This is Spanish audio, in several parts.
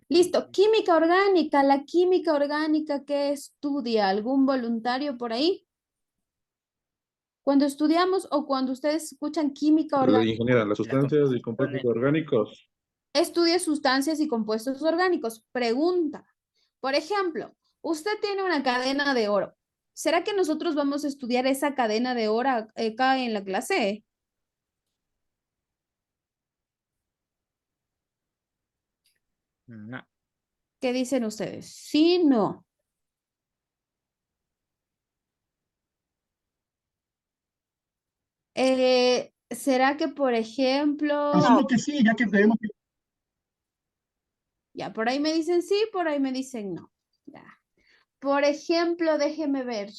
Listo, química orgánica. La química orgánica que estudia algún voluntario por ahí. Cuando estudiamos o cuando ustedes escuchan química orgánica, Ingeniera, las Las sustancias y compuestos composiciones. orgánicos. estudia sustancias y compuestos orgánicos. Pregunta, por ejemplo, usted tiene una cadena de oro. ¿Será que nosotros vamos a estudiar esa cadena de oro acá en la clase? No. ¿Qué dicen ustedes? Sí, no. ¿Será que, por ejemplo, Asumo que sí, ya que vemos que ya por ahí me dicen sí, por ahí me dicen no? Ya. Por ejemplo, déjeme ver.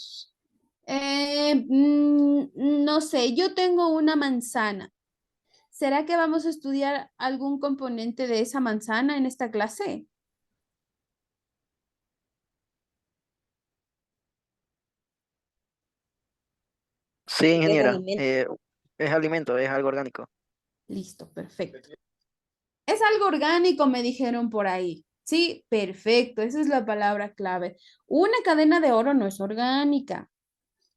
No sé, yo tengo una manzana. ¿Será que vamos a estudiar algún componente de esa manzana en esta clase? Sí, Es ingeniera. alimento. Es alimento, es algo orgánico. Listo, perfecto. Es algo orgánico, me dijeron por ahí. Sí, perfecto, esa es la palabra clave. Una cadena de oro no es orgánica,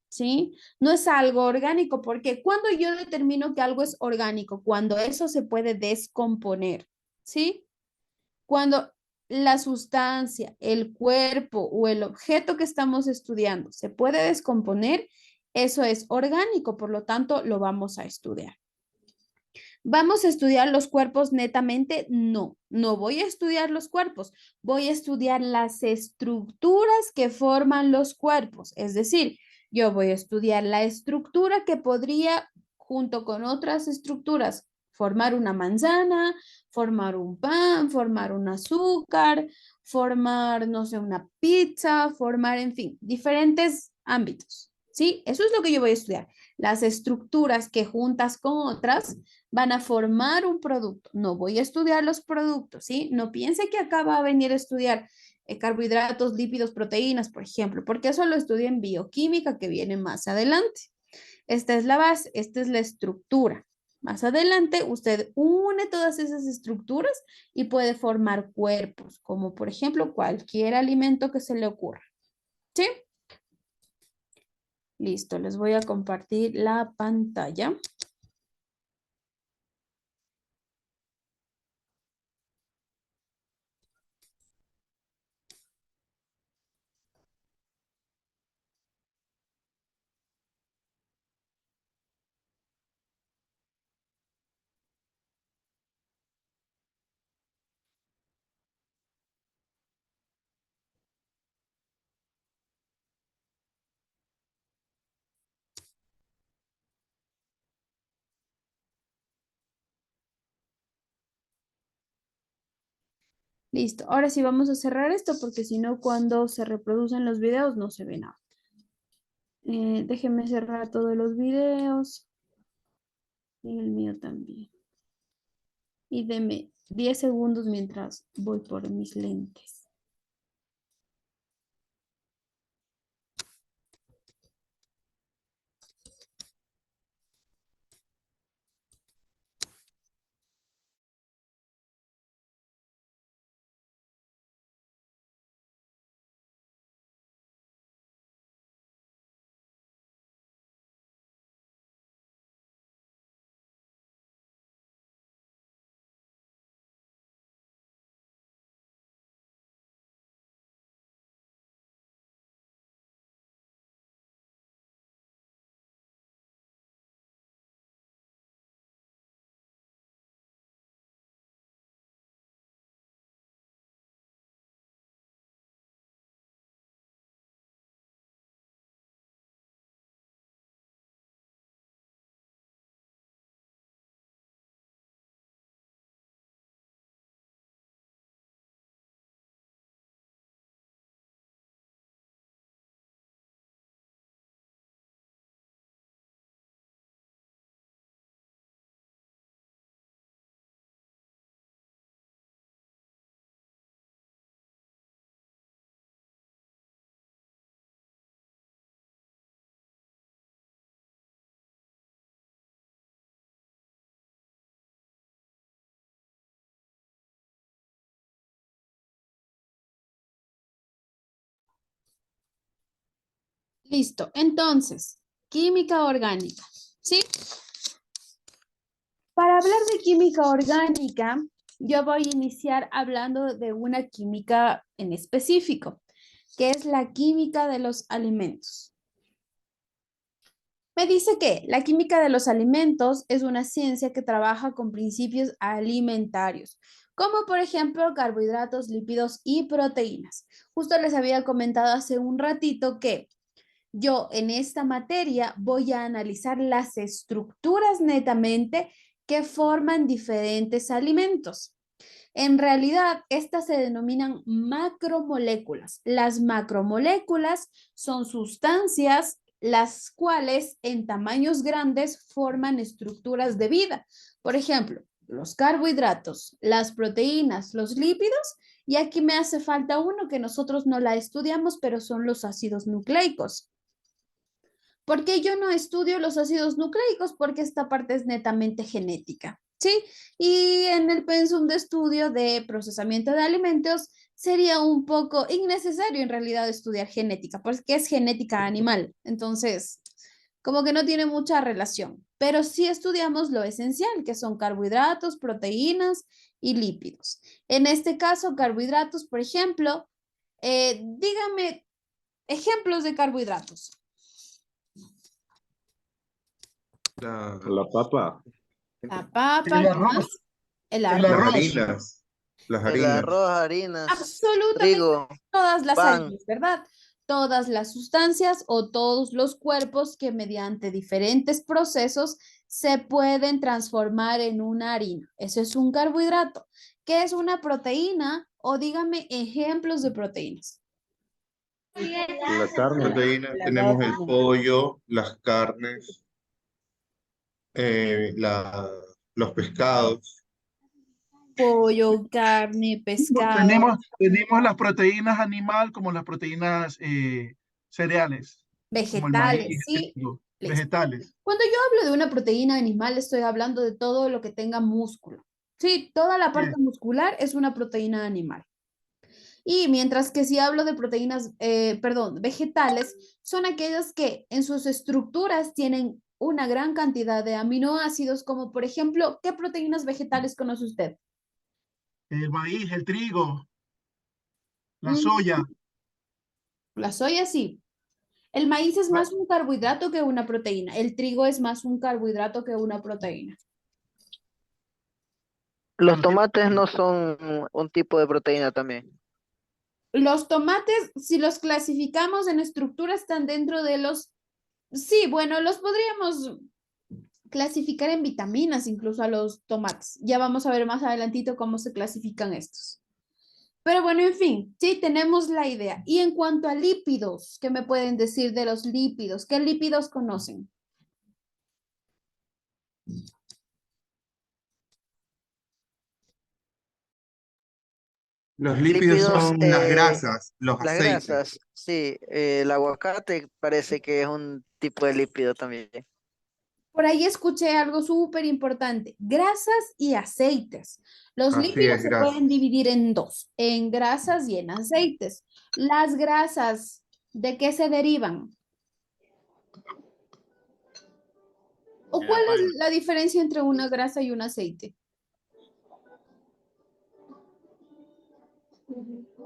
¿sí? No es algo orgánico, porque cuando yo determino que algo es orgánico, cuando eso se puede descomponer, ¿sí? Cuando la sustancia, el cuerpo o el objeto que estamos estudiando se puede descomponer, eso es orgánico, por lo tanto, lo vamos a estudiar. ¿Vamos a estudiar los cuerpos netamente? No, no voy a estudiar los cuerpos, voy a estudiar las estructuras que forman los cuerpos. Es decir, yo voy a estudiar la estructura que podría, junto con otras estructuras, formar una manzana, formar un pan, formar un azúcar, formar, no sé, una pizza, formar, en fin, diferentes ámbitos. ¿Sí? Eso es lo que yo voy a estudiar. Las estructuras que juntas con otras van a formar un producto. No voy a estudiar los productos, ¿sí? No piense que acá va a venir a estudiar carbohidratos, lípidos, proteínas, por ejemplo, porque eso lo estudio en bioquímica que viene más adelante. Esta es la base, esta es la estructura. Más adelante, usted une todas esas estructuras y puede formar cuerpos, como por ejemplo cualquier alimento que se le ocurra. ¿Sí? Listo, les voy a compartir la pantalla. Listo. Ahora sí vamos a cerrar esto porque si no, cuando se reproducen los videos no se ve nada. Déjenme cerrar todos los videos y el mío también. Y deme 10 segundos mientras voy por mis lentes. Listo. Entonces, química orgánica, ¿sí? Para hablar de química orgánica, yo voy a iniciar hablando de una química en específico, que es la química de los alimentos. Me dice que la química de los alimentos es una ciencia que trabaja con principios alimentarios, como por ejemplo carbohidratos, lípidos y proteínas. Justo les había comentado hace un ratito que yo en esta materia voy a analizar las estructuras netamente que forman diferentes alimentos. En realidad, estas se denominan macromoléculas. Las macromoléculas son sustancias las cuales en tamaños grandes forman estructuras de vida. Por ejemplo, los carbohidratos, las proteínas, los lípidos, y aquí me hace falta uno que nosotros no la estudiamos, pero son los ácidos nucleicos. ¿Por qué yo no estudio los ácidos nucleicos? Porque esta parte es netamente genética, ¿sí? Y en el pensum de estudio de procesamiento de alimentos sería un poco innecesario en realidad estudiar genética, porque es genética animal. Entonces, como que no tiene mucha relación, pero sí estudiamos lo esencial, que son carbohidratos, proteínas y lípidos. En este caso, carbohidratos, por ejemplo, dígame ejemplos de carbohidratos. La papa, La papa, El ¿qué arroz, más? El el arroz. las arroz, harinas, las El harinas. arroz, harinas, Absolutamente trigo, todas las pan. harinas, ¿verdad? Todas las sustancias o todos los cuerpos que mediante diferentes procesos se pueden transformar en una harina. Eso es un carbohidrato. ¿Qué es una proteína? O dígame ejemplos de proteínas. La carne, proteína, tenemos el pollo, las carnes, los pescados. Pollo, carne, pescado, tenemos las proteínas animal como las proteínas cereales, como el maíz, vegetales, el ¿sí? trigo, Listo. vegetales. Cuando yo hablo de una proteína animal, estoy hablando de todo lo que tenga músculo. Sí, toda la parte Bien. muscular es una proteína animal. Y mientras que si hablo de proteínas, perdón, vegetales, son aquellas que en sus estructuras tienen una gran cantidad de aminoácidos, como por ejemplo, ¿qué proteínas vegetales conoce usted? El maíz, el trigo, la Mm, soya. la soya sí. El maíz es la- más un carbohidrato que una proteína. El trigo es más un carbohidrato que una proteína. Los bueno, tiene- tomates no son un tipo de proteína también. Los tomates, si los clasificamos en estructura, están dentro de los... Sí, bueno, los podríamos clasificar en vitaminas incluso a los tomates. Ya vamos a ver más adelantito cómo se clasifican estos. Pero bueno, en fin, sí tenemos la idea. Y en cuanto a lípidos, ¿qué me pueden decir de los lípidos? ¿Qué lípidos conocen? Los lípidos Lípidos, son las grasas, los las aceites. grasas, sí, el aguacate parece que es un tipo de lípido también. Por ahí escuché algo súper importante, grasas y aceites. Los Así lípidos es, se pueden grasas. dividir en dos, en grasas y en aceites. Las grasas, ¿de qué se derivan? ¿O De cuál la es palma. la diferencia entre una grasa y un aceite?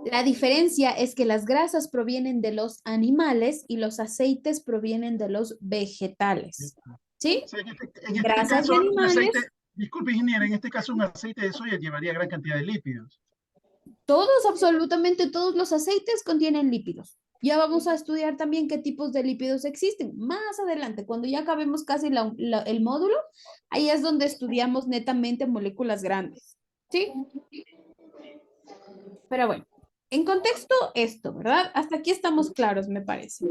La diferencia es que las grasas provienen de los animales y los aceites provienen de los vegetales. ¿Sí? o sea, en este Grasas de caso, un aceite, animales, disculpe, ingeniero, en este caso un aceite de soya llevaría gran cantidad de lípidos. todos, absolutamente todos los aceites contienen lípidos. Ya vamos a estudiar también qué tipos de lípidos existen. Más adelante, cuando ya acabemos casi el módulo, ahí es donde estudiamos netamente moléculas grandes. ¿Sí? Pero bueno, en contexto esto, ¿verdad? Hasta aquí estamos claros, me parece.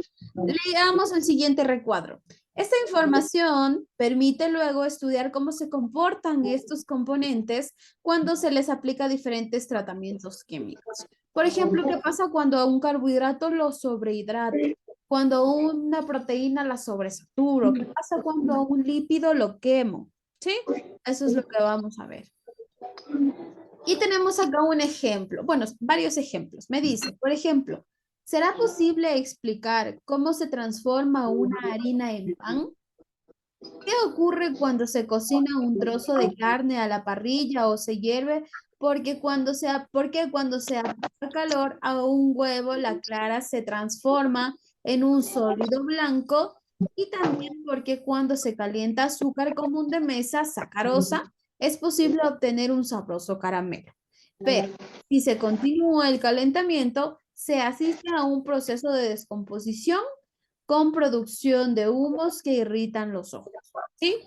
Leamos el siguiente recuadro. Esta información permite luego estudiar cómo se comportan estos componentes cuando se les aplica diferentes tratamientos químicos. Por ejemplo, ¿qué pasa cuando a un carbohidrato lo sobrehidrato? Cuando una proteína la sobresaturo. ¿Qué pasa cuando a un lípido lo quemo? ¿Sí? Eso es lo que vamos a ver. Y tenemos acá un ejemplo, bueno, varios ejemplos. Me dice, por ejemplo, ¿Será posible explicar cómo se transforma una harina en pan? ¿Qué ocurre cuando se cocina un trozo de carne a la parrilla o se hierve? Porque cuando se aplica calor a un huevo, la clara se transforma en un sólido blanco y también porque cuando se calienta azúcar común de mesa, sacarosa, es posible obtener un sabroso caramelo. Pero si se continúa el calentamiento, se asiste a un proceso de descomposición con producción de humos que irritan los ojos. ¿Sí?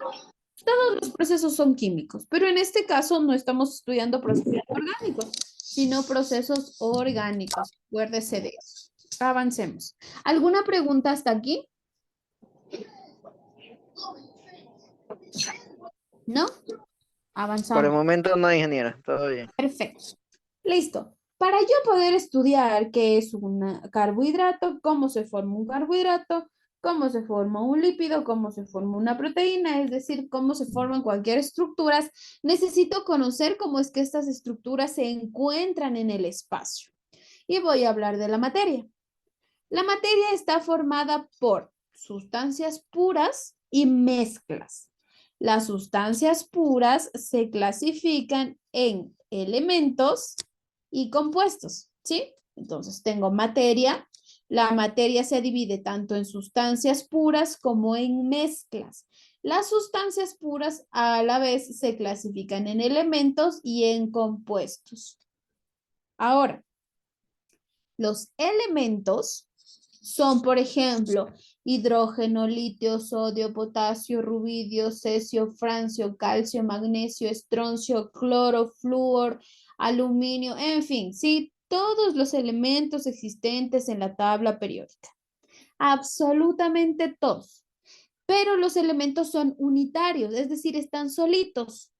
Todos los procesos son químicos, pero en este caso no estamos estudiando procesos orgánicos, sino procesos orgánicos. Acuérdese de eso. Avancemos. ¿Alguna pregunta hasta aquí? ¿No? Por el Avanzamos. momento no, ingeniera, todo bien. Perfecto. Listo. Para yo poder estudiar qué es un carbohidrato, cómo se forma un carbohidrato, cómo se forma un lípido, cómo se forma una proteína, es decir, cómo se forman cualquier estructura, necesito conocer cómo es que estas estructuras se encuentran en el espacio. Y voy a hablar de la materia. La materia está formada por sustancias puras y mezclas. Las sustancias puras se clasifican en elementos y compuestos, ¿sí? Entonces tengo materia. La materia se divide tanto en sustancias puras como en mezclas. Las sustancias puras a la vez se clasifican en elementos y en compuestos. Ahora, los elementos son, por ejemplo, hidrógeno, litio, sodio, potasio, rubidio, cesio, francio, calcio, magnesio, estroncio, cloro, flúor, aluminio, en fin, sí, todos los elementos existentes en la tabla periódica. Absolutamente todos. Pero los elementos son unitarios, es decir, están solitos.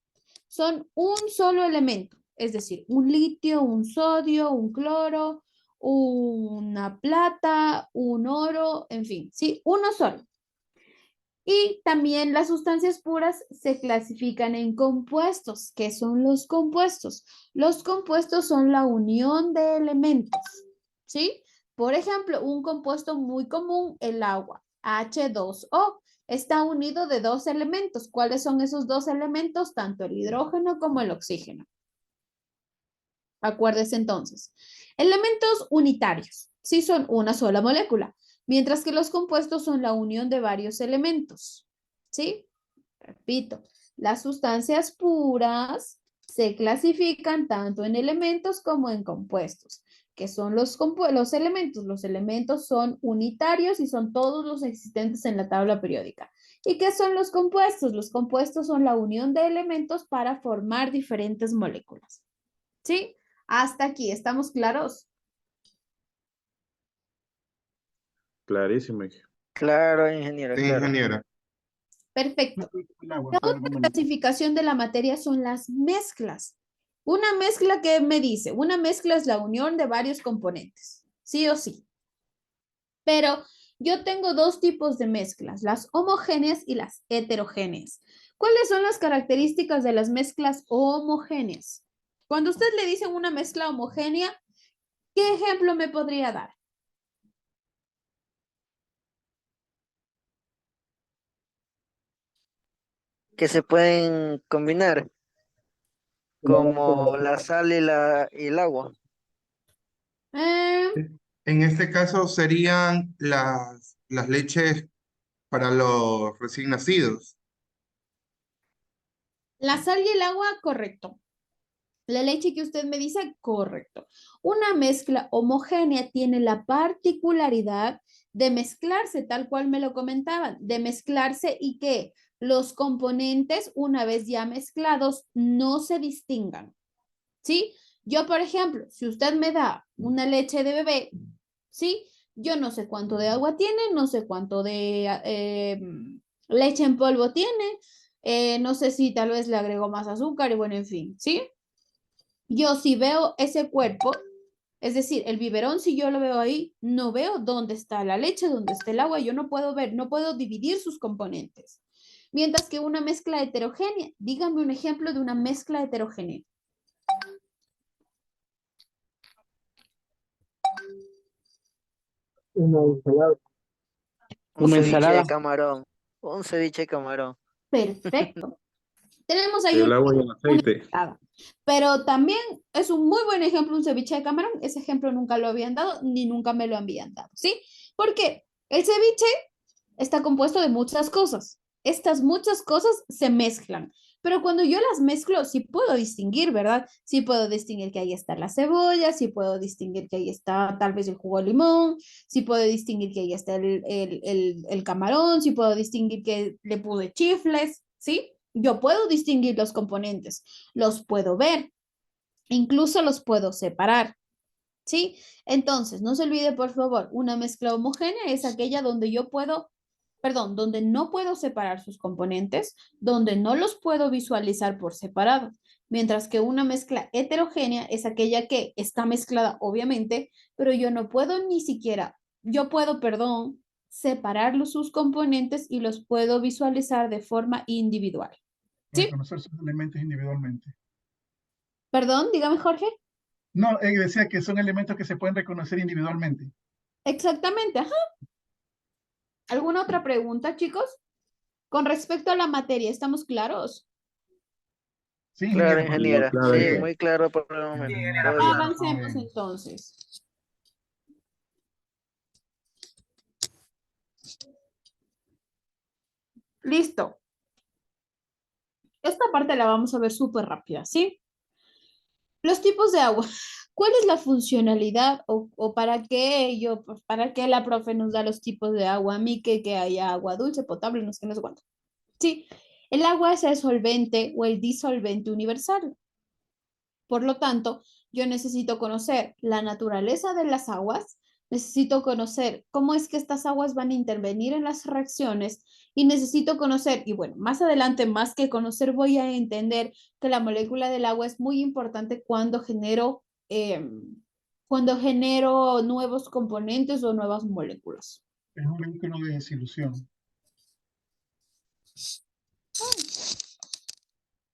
Son un solo elemento, es decir, un litio, un sodio, un cloro, una plata, un oro, en fin, sí, uno solo. Y también las sustancias puras se clasifican en compuestos. ¿Qué son los compuestos? Los compuestos son la unión de elementos, ¿sí? Por ejemplo, un compuesto muy común, el agua, H2O, está unido de dos elementos. ¿Cuáles son esos dos elementos? Tanto el hidrógeno como el oxígeno. Acuérdese entonces. Elementos unitarios, sí son una sola molécula, mientras que los compuestos son la unión de varios elementos, ¿sí? Repito, las sustancias puras se clasifican tanto en elementos como en compuestos. ¿Qué son los elementos? Los elementos son unitarios y son todos los existentes en la tabla periódica. ¿Y qué son los compuestos? Los compuestos son la unión de elementos para formar diferentes moléculas. ¿Sí? Hasta aquí, ¿estamos claros? Clarísimo. Claro, ingeniera, Sí, claro. ingeniera. Perfecto. El agua, La para otra comer. clasificación de la materia son las mezclas. Una mezcla, ¿qué me dice? Una mezcla es la unión de varios componentes, sí o sí. Pero yo tengo dos tipos de mezclas, las homogéneas y las heterogéneas. ¿Cuáles son las características de las mezclas homogéneas? Cuando usted le dice una mezcla homogénea, ¿qué ejemplo me podría dar? Que se pueden combinar como la sal y el agua. Eh, En este caso serían las leches para los recién nacidos. la sal y el agua, correcto. La leche que usted me dice, correcto. Una mezcla homogénea tiene la particularidad de mezclarse, tal cual me lo comentaban, de mezclarse y que los componentes, una vez ya mezclados, no se distingan. ¿Sí? Yo, por ejemplo, si usted me da una leche de bebé, ¿sí? Yo no sé cuánto de agua tiene, no sé cuánto de leche en polvo tiene, no sé si tal vez le agrego más azúcar y bueno, en fin, ¿sí? Yo si veo ese cuerpo, es decir, el biberón, si yo lo veo ahí, no veo dónde está la leche, dónde está el agua, yo no puedo ver, no puedo dividir sus componentes. Mientras que una mezcla heterogénea, dígame un ejemplo de una mezcla heterogénea. Un Una ceviche de ensalada. camarón. Un ceviche de camarón. Perfecto. Tenemos ahí El agua y el una aceite. ensalada. Pero también es un muy buen ejemplo un ceviche de camarón. Ese ejemplo nunca lo habían dado ni nunca me lo habían dado, ¿sí? Porque el ceviche está compuesto de muchas cosas. Estas muchas cosas se mezclan. Pero cuando yo las mezclo, sí puedo distinguir, ¿verdad? Sí puedo distinguir que ahí está la cebolla, sí puedo distinguir que ahí está tal vez el jugo de limón, sí puedo distinguir que ahí está el camarón, sí puedo distinguir que le puse chifles, ¿sí? Yo puedo distinguir los componentes, los puedo ver, incluso los puedo separar, ¿sí? Entonces, no se olvide, por favor, una mezcla homogénea es aquella donde yo puedo, perdón, donde no puedo separar sus componentes, donde no los puedo visualizar por separado, mientras que una mezcla heterogénea es aquella que está mezclada, obviamente, pero yo no puedo ni siquiera, yo puedo, perdón, separar sus componentes y los puedo visualizar de forma individual. ¿Sí? Reconocer sus elementos individualmente. Perdón, dígame, Jorge. No, decía que son elementos que se pueden reconocer individualmente. Exactamente, ajá. ¿Alguna otra pregunta, chicos? Con respecto a la materia, ¿estamos claros? Sí, Claro, ingeniera. ingeniera. claro, Sí, ingeniero. muy claro por el momento. Ingeniera, Todo bien. Avancemos entonces. Listo. Esta parte la vamos a ver súper rápida, ¿sí? Los tipos de agua. ¿Cuál es la funcionalidad o para qué para qué la profe nos da los tipos de agua? A mí que haya agua dulce, potable, no sé qué, no sé cuánto. Sí, el agua es el solvente o el disolvente universal. Por lo tanto, yo necesito conocer la naturaleza de las aguas, necesito conocer cómo es que estas aguas van a intervenir en las reacciones y necesito conocer, y bueno, más adelante, más que conocer, voy a entender que la molécula del agua es muy importante cuando genero nuevos componentes o nuevas moléculas. Es un vehículo de desilusión.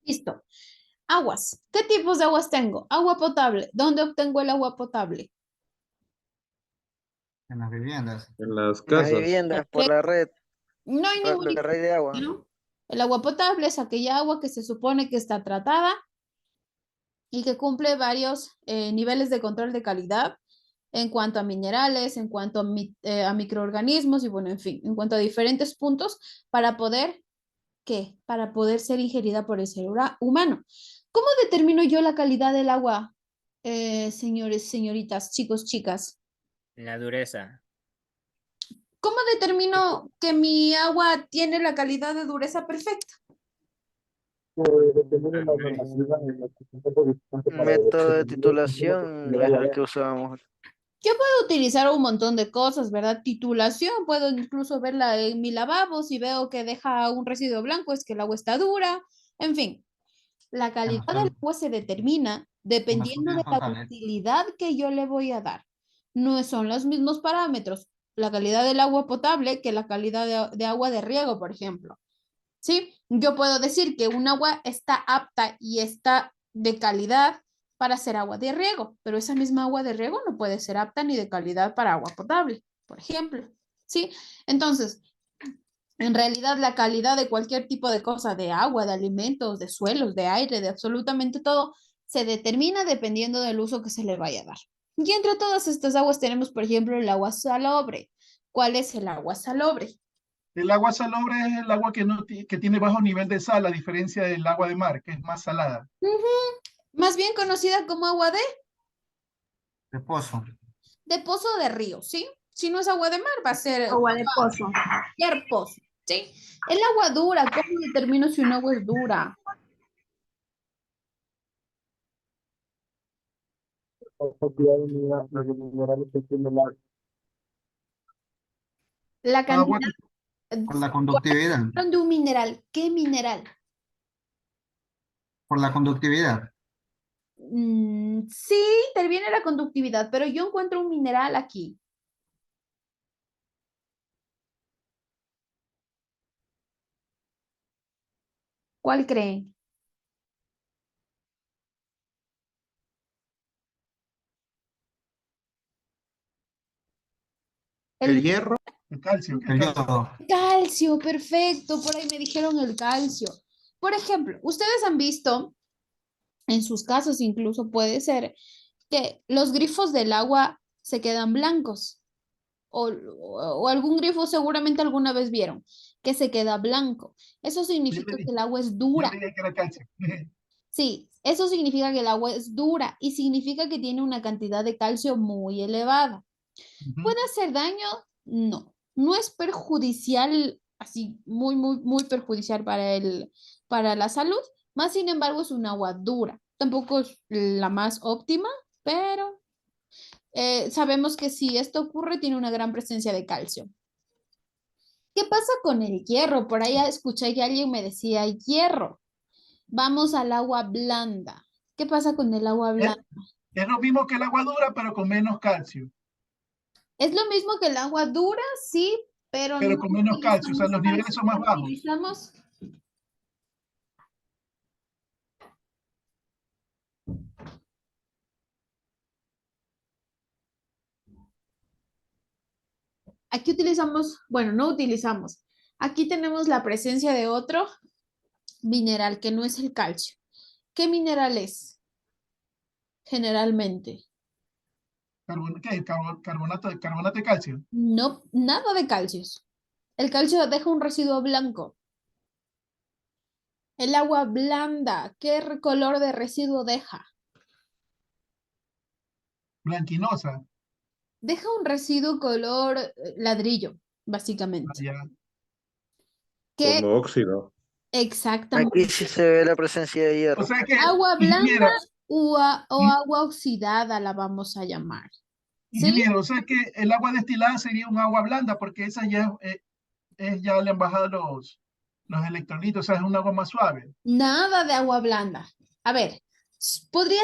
Listo. Aguas. ¿Qué tipos de aguas tengo? Agua potable. ¿Dónde obtengo el agua potable? En las viviendas. En las En las casas. viviendas, por la red, No hay ningún la red de agua. ¿no? El agua potable es aquella agua que se supone que está tratada y que cumple varios niveles de control de calidad en cuanto a minerales, en cuanto a microorganismos y bueno, en fin, en cuanto a diferentes puntos para poder, ¿qué? Para poder ser ingerida por el ser humano. ¿Cómo determino yo la calidad del agua, señores, señoritas, chicos, chicas? La dureza. ¿Cómo determino que mi agua tiene la calidad de dureza perfecta? Método de titulación es el que usábamos. Yo puedo utilizar un montón de cosas, ¿verdad? Titulación, puedo incluso verla en mi lavabo, si veo que deja un residuo blanco, es que el agua está dura, en fin. La calidad del agua se determina dependiendo de la utilidad que yo le voy a dar. No son los mismos parámetros la calidad del agua potable que la calidad de agua de riego, por ejemplo. ¿Sí? Yo puedo decir que un agua está apta y está de calidad para ser agua de riego, pero esa misma agua de riego no puede ser apta ni de calidad para agua potable, por ejemplo. ¿Sí? Entonces, en realidad la calidad de cualquier tipo de cosa, de agua, de alimentos, de suelos, de aire, de absolutamente todo, se determina dependiendo del uso que se le vaya a dar. Y entre todas estas aguas tenemos, por ejemplo, el agua salobre. ¿Cuál es el agua salobre? El agua salobre es el agua que, no que tiene bajo nivel de sal, a diferencia del agua de mar, que es más salada. Más bien conocida como agua De pozo. de pozo o de río, ¿sí? Si no es agua de mar, va a ser Agua de pozo. cualquier pozo, ¿sí? El agua dura, ¿cómo determino si un agua es dura? La Agua cantidad Por la conductividad. de un mineral. ¿Qué mineral? Por la conductividad. Sí, interviene la conductividad, pero yo encuentro un mineral aquí. ¿Cuál creen? El hierro. El calcio. El yodo. Calcio, perfecto. Por ahí me dijeron el calcio. Por ejemplo, ustedes han visto, en sus casas incluso puede ser, que los grifos del agua se quedan blancos. O algún grifo seguramente alguna vez vieron que se queda blanco. Eso significa que el agua es Yo dura. diría que era calcio. Sí, eso significa que el agua es dura y significa que tiene una cantidad de calcio muy elevada. Ujú. ¿Puede hacer daño? No. No es perjudicial, así muy perjudicial para la salud. Más sin embargo, es un agua dura. Tampoco es la más óptima, pero sabemos que si esto ocurre, tiene una gran presencia de calcio. ¿Qué pasa con el hierro? Por ahí escuché que alguien me decía hierro. Vamos al agua blanda. ¿Qué pasa con el agua Es, blanda? es lo mismo que el agua dura, pero con menos calcio. Es lo mismo que el agua dura, sí, pero Pero no con menos calcio, o sea, utilizamos los niveles calcio. son más ¿Cuál bajos. utilizamos? Aquí utilizamos, bueno, no utilizamos. Aquí tenemos la presencia de otro mineral que no es el calcio. ¿Qué mineral es? Generalmente. ¿Qué? Carbonato de calcio. No, nada de calcios. El calcio deja un residuo blanco. El agua blanda, ¿qué color de residuo deja? Blanquinosa. Deja un residuo color ladrillo, Ah, básicamente. ya. Que Como óxido. Aquí exactamente. sí se ve la presencia de O hierro. sea que, Agua blanda ingeniera, o agua oxidada la vamos a llamar. ¿Sí? ingeniero, o sea que el agua destilada sería un agua blanda, porque esa ya ya le han bajado los electrolitos, o sea, es un agua más suave. Nada de agua blanda. A ver, podría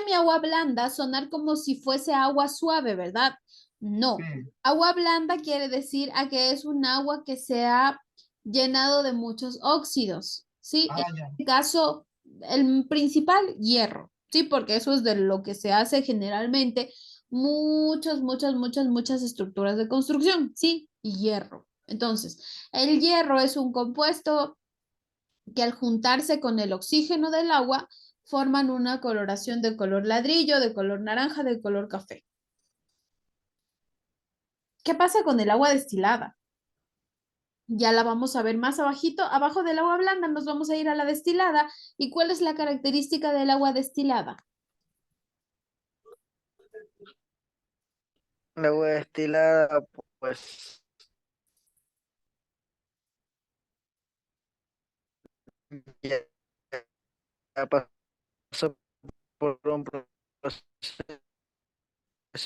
mi agua blanda sonar como si fuese agua suave, ¿verdad? No. Sí. Agua blanda quiere decir a que es un agua que se ha llenado de muchos óxidos, ¿sí? En Ah, ya. este caso, el principal, hierro, ¿sí? Porque eso es de lo que se hace generalmente muchas estructuras de construcción, ¿sí? Hierro. Entonces, el hierro es un compuesto que al juntarse con el oxígeno del agua forman una coloración de color ladrillo, de color naranja, de color café. ¿Qué pasa con el agua destilada? Ya la vamos a ver más abajito. Abajo del agua blanda nos vamos a ir a la destilada. ¿Y cuál es la característica del agua destilada? El agua destilada, pues, ya, ya pasó por un proceso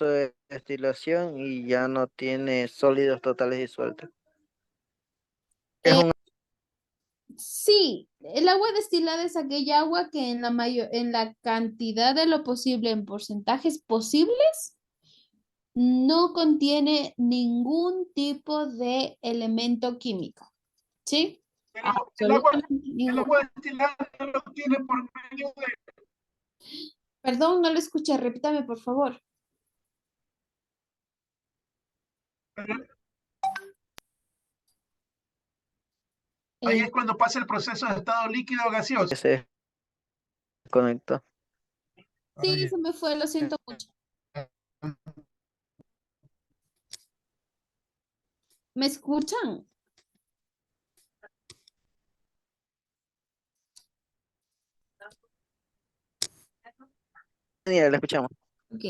de destilación y ya no tiene sólidos totales disueltos. Es Eh, un sí, el agua destilada es aquella agua que en la cantidad de lo posible, en porcentajes posibles, no contiene ningún tipo de elemento químico. ¿Sí? Pero Absolutamente el ninguno. agua destilada lo tiene por medio Perdón, no lo escuché, repítame por favor. de, ahí Eh, es cuando pasa el proceso de estado líquido o gaseoso. se desconectó. Ah, sí, se me fue, lo siento mucho. ya. ¿Me escuchan? Mira, la escuchamos. Ok.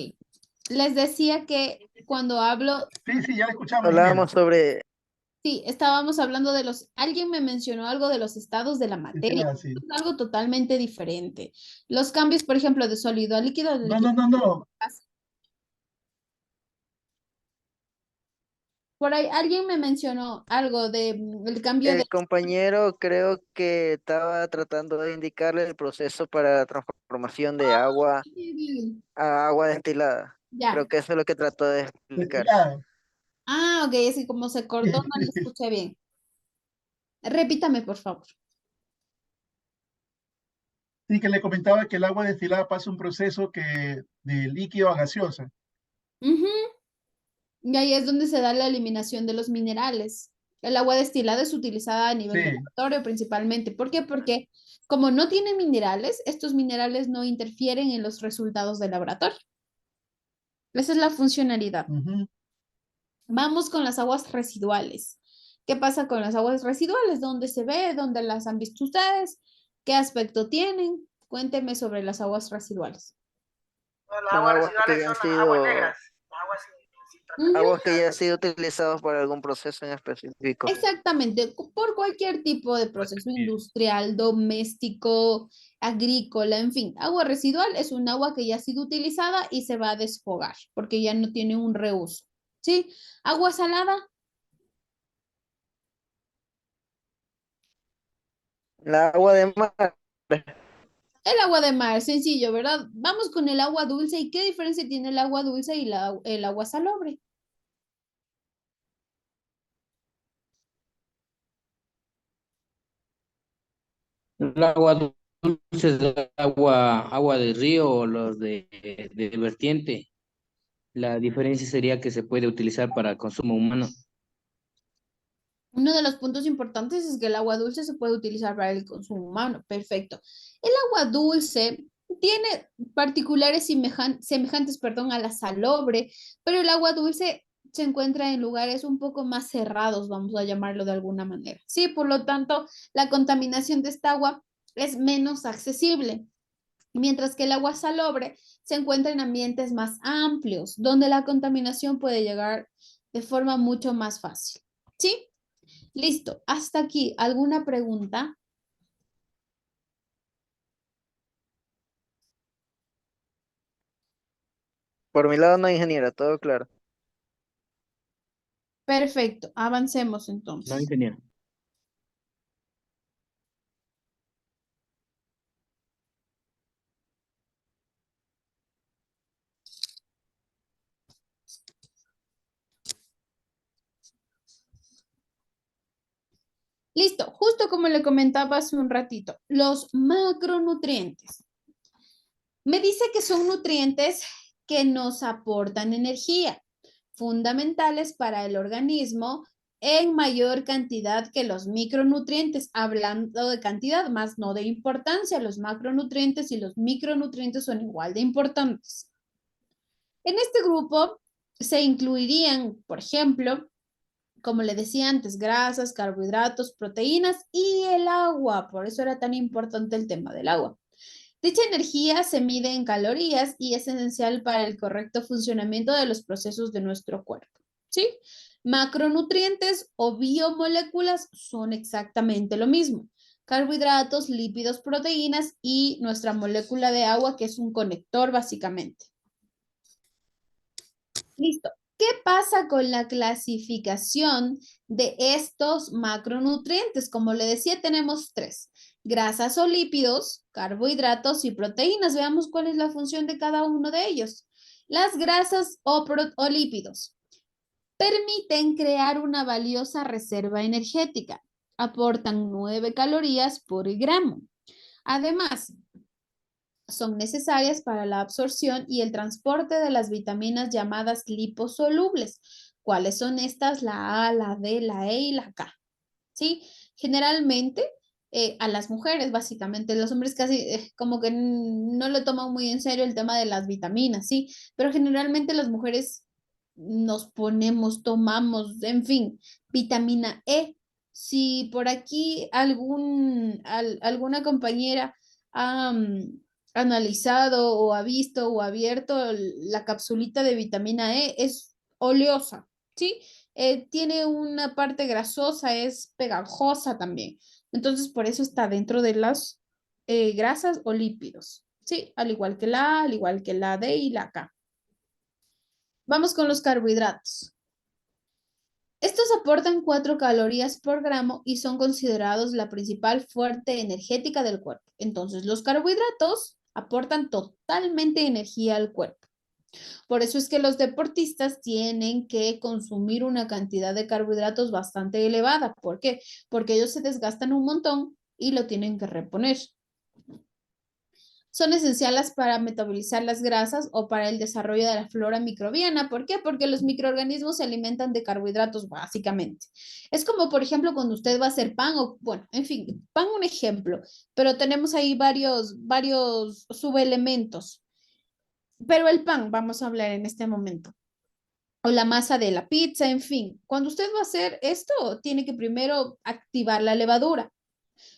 Les decía que cuando hablo, Sí, sí, ya la escuchamos, ingeniero. Hablábamos sobre sí, estábamos hablando de alguien me mencionó algo de los estados de la materia. Destilada, sí. Es algo totalmente diferente. Los cambios, por ejemplo, de sólido a líquido, de No, líquido. no, no, no. Por ahí alguien me mencionó algo de el cambio de... el compañero, creo que estaba tratando de indicarle el proceso para la transformación de agua a agua destilada. Ya. Creo que eso es lo que trató de explicar. Destilada. Ah, ok, es que como se cortó, no le escuché bien. Repítame, por favor. Sí, que le comentaba que el agua destilada pasa un proceso que de líquido a gaseosa. Ujú. Y ahí es donde se da la eliminación de los minerales. El agua destilada es utilizada a nivel de Sí. laboratorio principalmente. ¿Por qué? Porque como no tiene minerales, estos minerales no interfieren en los resultados del laboratorio. Esa es la funcionalidad. Ujú. Vamos con las aguas residuales. ¿Qué pasa con las aguas residuales? ¿Dónde se ve? ¿Dónde las han visto ustedes? ¿Qué aspecto tienen? Cuéntenme sobre las aguas residuales. Son aguas que ya han sido, Ujú. aguas que ya han sido utilizadas para algún proceso en específico. Exactamente, por cualquier tipo de proceso industrial, doméstico, agrícola, en fin. Agua residual es un agua que ya ha sido utilizada y se va a desfogar porque ya no tiene un reuso. ¿Sí? Agua salada, La agua de mar, el agua de mar, sencillo, ¿verdad? Vamos con el agua dulce. ¿Y qué diferencia tiene el agua dulce y el agua salobre? El agua dulce es el agua de río o los de vertiente. La diferencia sería que se puede utilizar para consumo humano. Uno de los puntos importantes es que el agua dulce se puede utilizar para el consumo humano. Perfecto. El agua dulce tiene particulares semejantes, perdón, a la salobre, pero el agua dulce se encuentra en lugares un poco más cerrados, vamos a llamarlo de alguna manera. Sí, por lo tanto, la contaminación de esta agua es menos accesible, mientras que el agua salobre se encuentra en ambientes más amplios, donde la contaminación puede llegar de forma mucho más fácil. ¿Sí? Listo, hasta aquí. ¿Alguna pregunta? por mi lado no, ingeniera, todo claro. Perfecto, avancemos No, entonces. ingeniero. Listo, justo como le comentaba hace un ratito, los macronutrientes. Me dice que son nutrientes que nos aportan energía, fundamentales para el organismo en mayor cantidad que los micronutrientes, hablando de cantidad, más no de importancia. Los macronutrientes y los micronutrientes son igual de importantes. En este grupo se incluirían, por ejemplo, como le decía antes, grasas, carbohidratos, proteínas y el agua. Por eso era tan importante el tema del agua. Dicha energía se mide en calorías y es esencial para el correcto funcionamiento de los procesos de nuestro cuerpo. ¿Sí? Macronutrientes o biomoléculas son exactamente lo mismo. Carbohidratos, lípidos, proteínas y nuestra molécula de agua, que es un conector básicamente. Listo. ¿Qué pasa con la clasificación de estos macronutrientes? Como le decía, tenemos tres: grasas o lípidos, carbohidratos y proteínas. Veamos cuál es la función de cada uno de ellos. Las grasas o lípidos permiten crear una valiosa reserva energética. Aportan 9 calorías por gramo. Además, son necesarias para la absorción y el transporte de las vitaminas llamadas liposolubles. ¿Cuáles son estas? La A, la D, la E y la K. ¿Sí? Generalmente a las mujeres, básicamente, los hombres casi como que no le toman muy en serio el tema de las vitaminas, ¿sí? Pero generalmente las mujeres nos ponemos, tomamos, en fin, vitamina E. Si por aquí alguna compañera ha analizado o ha visto o abierto la capsulita de vitamina E, es oleosa, ¿sí? Tiene una parte grasosa, es pegajosa también. Entonces, por eso está dentro de las grasas o lípidos, ¿sí? Al igual que la A, al igual que la D y la K. Vamos con los carbohidratos. Estos aportan 4 calorías por gramo y son considerados la principal fuente energética del cuerpo. Entonces, los carbohidratos aportan totalmente energía al cuerpo. Por eso es que los deportistas tienen que consumir una cantidad de carbohidratos bastante elevada. ¿Por qué? Porque ellos se desgastan un montón y lo tienen que reponer. Son esenciales para metabolizar las grasas o para el desarrollo de la flora microbiana. ¿Por qué? Porque los microorganismos se alimentan de carbohidratos básicamente. Es como, por ejemplo, cuando usted va a hacer pan o, bueno, en fin, pan un ejemplo, pero tenemos ahí varios subelementos. Pero el pan, vamos a hablar en este momento, o la masa de la pizza, en fin. Cuando usted va a hacer esto, tiene que primero activar la levadura.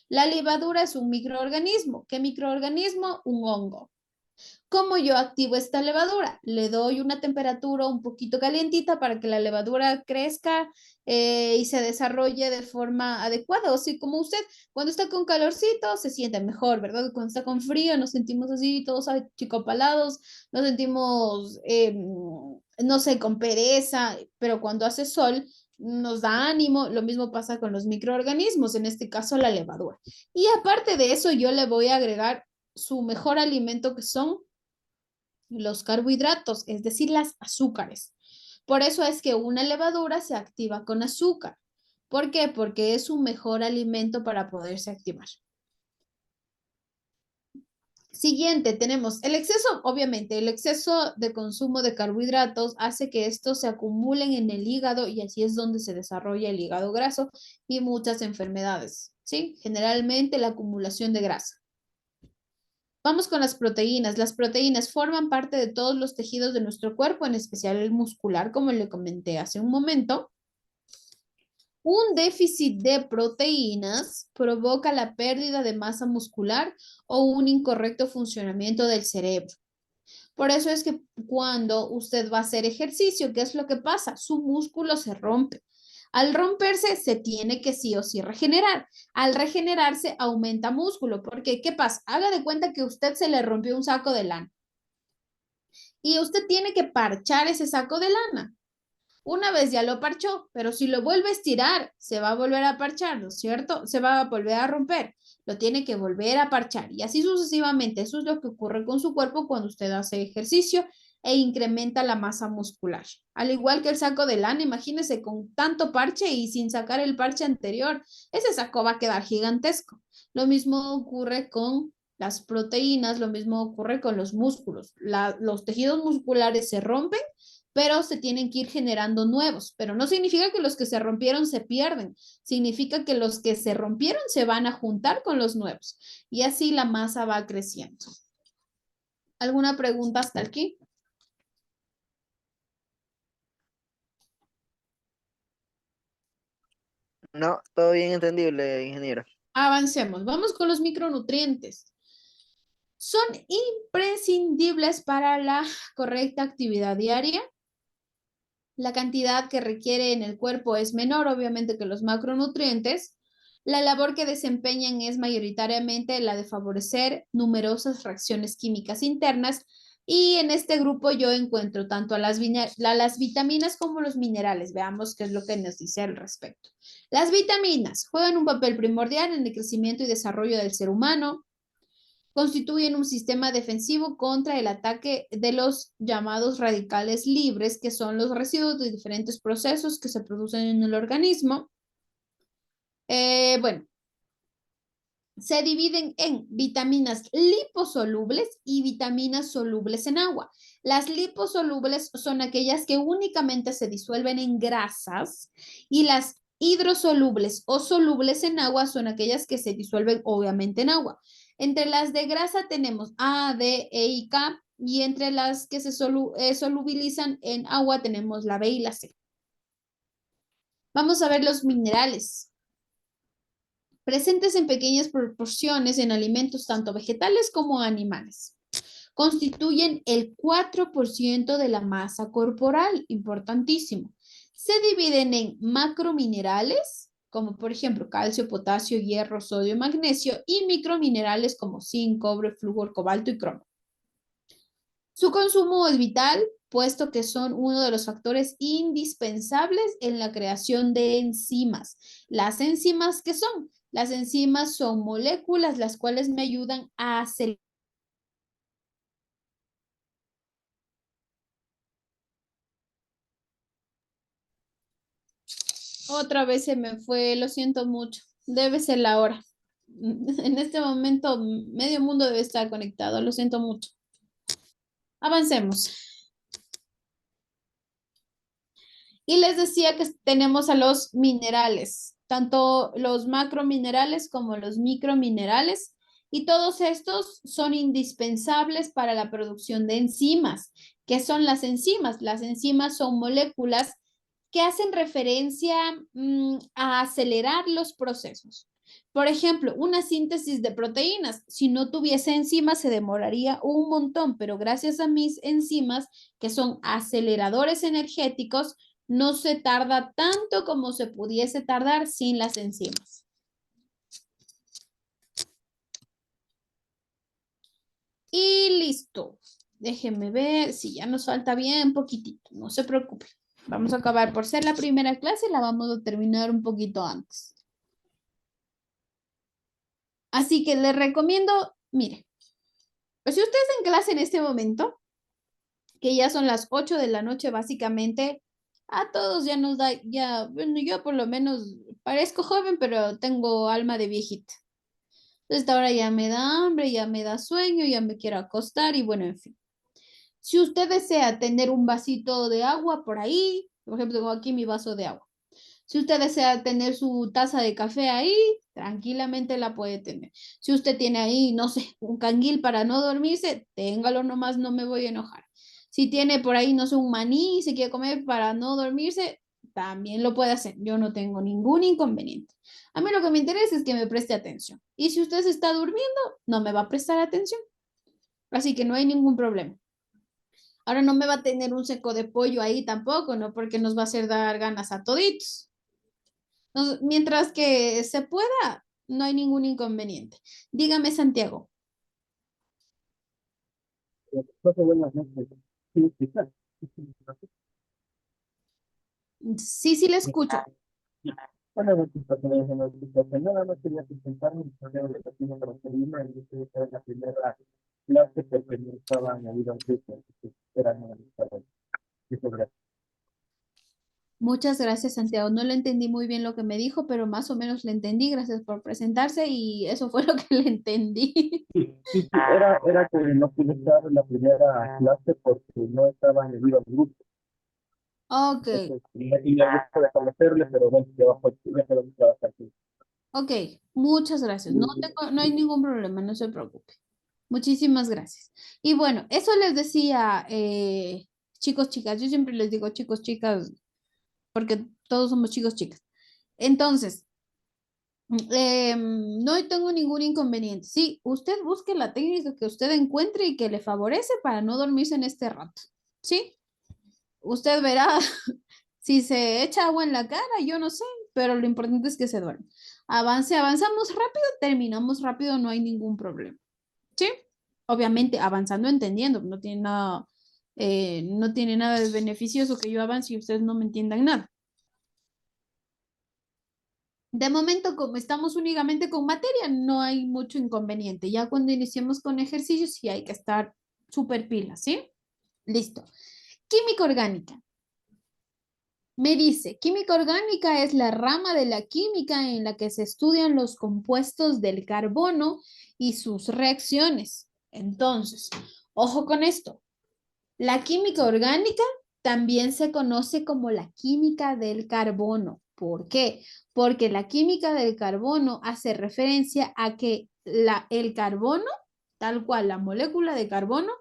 La levadura es un microorganismo. ¿Qué microorganismo? Un hongo. ¿Cómo yo activo esta levadura? Le doy una temperatura un poquito calientita para que la levadura crezca y se desarrolle de forma adecuada. O sea, como usted, cuando está con calorcito, se siente mejor, ¿verdad? Cuando está con frío, nos sentimos así, todos achicopalados, nos sentimos, no sé, con pereza, pero cuando hace sol, nos da ánimo. Lo mismo pasa con los microorganismos, en este caso la levadura. Y aparte de eso, yo le voy a agregar su mejor alimento, que son los carbohidratos, es decir, las azúcares. Por eso es que una levadura se activa con azúcar. ¿Por qué? Porque es un mejor alimento para poderse activar. Siguiente, tenemos el exceso, obviamente, el exceso de consumo de carbohidratos hace que estos se acumulen en el hígado y así es donde se desarrolla el hígado graso y muchas enfermedades, ¿sí? Generalmente la acumulación de grasa. Vamos con las proteínas. Las proteínas forman parte de todos los tejidos de nuestro cuerpo, en especial el muscular, como le comenté hace un momento. Un déficit de proteínas provoca la pérdida de masa muscular o un incorrecto funcionamiento del cerebro. Por eso es que cuando usted va a hacer ejercicio, ¿qué es lo que pasa? Su músculo se rompe. Al romperse, se tiene que sí o sí regenerar. Al regenerarse, aumenta músculo. Porque, ¿qué pasa? Haga de cuenta que a usted se le rompió un saco de lana y usted tiene que parchar ese saco de lana. Una vez ya lo parchó, pero si lo vuelve a estirar, se va a volver a parchar, ¿no es cierto? Se va a volver a romper. Lo tiene que volver a parchar y así sucesivamente. Eso es lo que ocurre con su cuerpo cuando usted hace ejercicio e incrementa la masa muscular. Al igual que el saco de lana, imagínese con tanto parche y sin sacar el parche anterior, ese saco va a quedar gigantesco. Lo mismo ocurre con las proteínas, lo mismo ocurre con los músculos. Los tejidos musculares se rompen, pero se tienen que ir generando nuevos. Pero no significa que los que se rompieron se pierden, significa que los que se rompieron se van a juntar con los nuevos y así la masa va creciendo. ¿Alguna pregunta hasta aquí? No, todo bien entendible, ingeniero. Avancemos. Vamos con los micronutrientes. Son imprescindibles para la correcta actividad diaria. La cantidad que requiere en el cuerpo es menor, obviamente, que los macronutrientes. La labor que desempeñan es mayoritariamente la de favorecer numerosas reacciones químicas internas y en este grupo yo encuentro tanto a las vitaminas como los minerales. Veamos qué es lo que nos dice al respecto. Las vitaminas juegan un papel primordial en el crecimiento y desarrollo del ser humano. Constituyen un sistema defensivo contra el ataque de los llamados radicales libres, que son los residuos de diferentes procesos que se producen en el organismo. Bueno, se dividen en vitaminas liposolubles y vitaminas solubles en agua. Las liposolubles son aquellas que únicamente se disuelven en grasas y las hidrosolubles o solubles en agua son aquellas que se disuelven obviamente en agua. Entre las de grasa tenemos A, D, E y K y entre las que se solubilizan en agua tenemos la B y la C. Vamos a ver los minerales. Presentes en pequeñas proporciones en alimentos tanto vegetales como animales. Constituyen el 4% de la masa corporal, importantísimo. Se dividen en macrominerales, como por ejemplo calcio, potasio, hierro, sodio, magnesio, y microminerales como zinc, cobre, flúor, cobalto y cromo. Su consumo es vital, puesto que son uno de los factores indispensables en la creación de enzimas. ¿Las enzimas qué son? Las enzimas son moléculas las cuales me ayudan a acelerar. Otra vez se me fue, lo siento mucho. Debe ser la hora. En este momento, medio mundo debe estar conectado. Lo siento mucho. Avancemos. Y les decía que tenemos a los minerales, tanto los macrominerales como los microminerales, y todos estos son indispensables para la producción de enzimas. ¿Qué son las enzimas? Las enzimas son moléculas que hacen referencia a acelerar los procesos. Por ejemplo, una síntesis de proteínas, si no tuviese enzimas se demoraría un montón, pero gracias a mis enzimas, que son aceleradores energéticos, no se tarda tanto como se pudiese tardar sin las enzimas. Y listo. Déjenme ver si ya nos falta bien poquitito. No se preocupe. Vamos a acabar por ser la primera clase, la vamos a terminar un poquito antes. Así que les recomiendo, mire, pues si ustedes en clase en este momento, que ya son las 8 de la noche básicamente, a todos ya nos da, ya, bueno, yo por lo menos parezco joven, pero tengo alma de viejita. Entonces ahora ya me da hambre, ya me da sueño, ya me quiero acostar y bueno, en fin. Si usted desea tener un vasito de agua por ahí, por ejemplo, tengo aquí mi vaso de agua. Si usted desea tener su taza de café ahí, tranquilamente la puede tener. Si usted tiene ahí, no sé, un canguil para no dormirse, téngalo nomás, no me voy a enojar. Si tiene por ahí, no sé, un maní y se quiere comer para no dormirse, también lo puede hacer. Yo no tengo ningún inconveniente. A mí lo que me interesa es que me preste atención. Y si usted se está durmiendo, no me va a prestar atención. Así que no hay ningún problema. Ahora no me va a tener un seco de pollo ahí tampoco, ¿no? Porque nos va a hacer dar ganas a toditos. Entonces, mientras que se pueda, no hay ningún inconveniente. Dígame, Santiago. Buenas noches. ¿Sí me escuchas? Sí, sí, le escucho. Buenas noches, personas en la educación. Nada más quería presentar mi problema de la proteína y yo esta es la primera clase porque no estaba añadido al curso, así que era nada más para eso. Gracias. Muchas gracias, Santiago. No le entendí muy bien lo que me dijo, pero más o menos le entendí. Gracias por presentarse y eso fue lo que le entendí. Sí, era que no pude estar en la primera clase porque no estaba añadido al grupo. Ok, Y me gusta de conocerle, pero bueno, ya quedó trabajar aquí. ok. Muchas gracias. No hay ningún problema, no se preocupe. Muchísimas gracias. Y bueno, eso les decía, chicos, chicas. Yo siempre les digo chicos, chicas, porque todos somos chicos, chicas. Entonces, no tengo ningún inconveniente. Sí, usted busque la técnica que usted encuentre y que le favorece para no dormirse en este rato. ¿Sí? Usted verá si se echa agua en la cara, yo no sé, pero lo importante es que se duerme. Avanzamos rápido, terminamos rápido, no hay ningún problema. ¿Sí? Obviamente avanzando entendiendo, no tiene nada de beneficioso que yo avance y ustedes no me entiendan nada. De momento, como estamos únicamente con materia, no hay mucho inconveniente. Ya cuando iniciemos con ejercicios, sí hay que estar súper pilas, ¿sí? Listo. Química orgánica. Me dice, química orgánica es la rama de la química en la que se estudian los compuestos del carbono y sus reacciones. Entonces, ojo con esto. La química orgánica también se conoce como la química del carbono. ¿Por qué? Porque la química del carbono hace referencia a que el carbono, tal cual la molécula de carbono,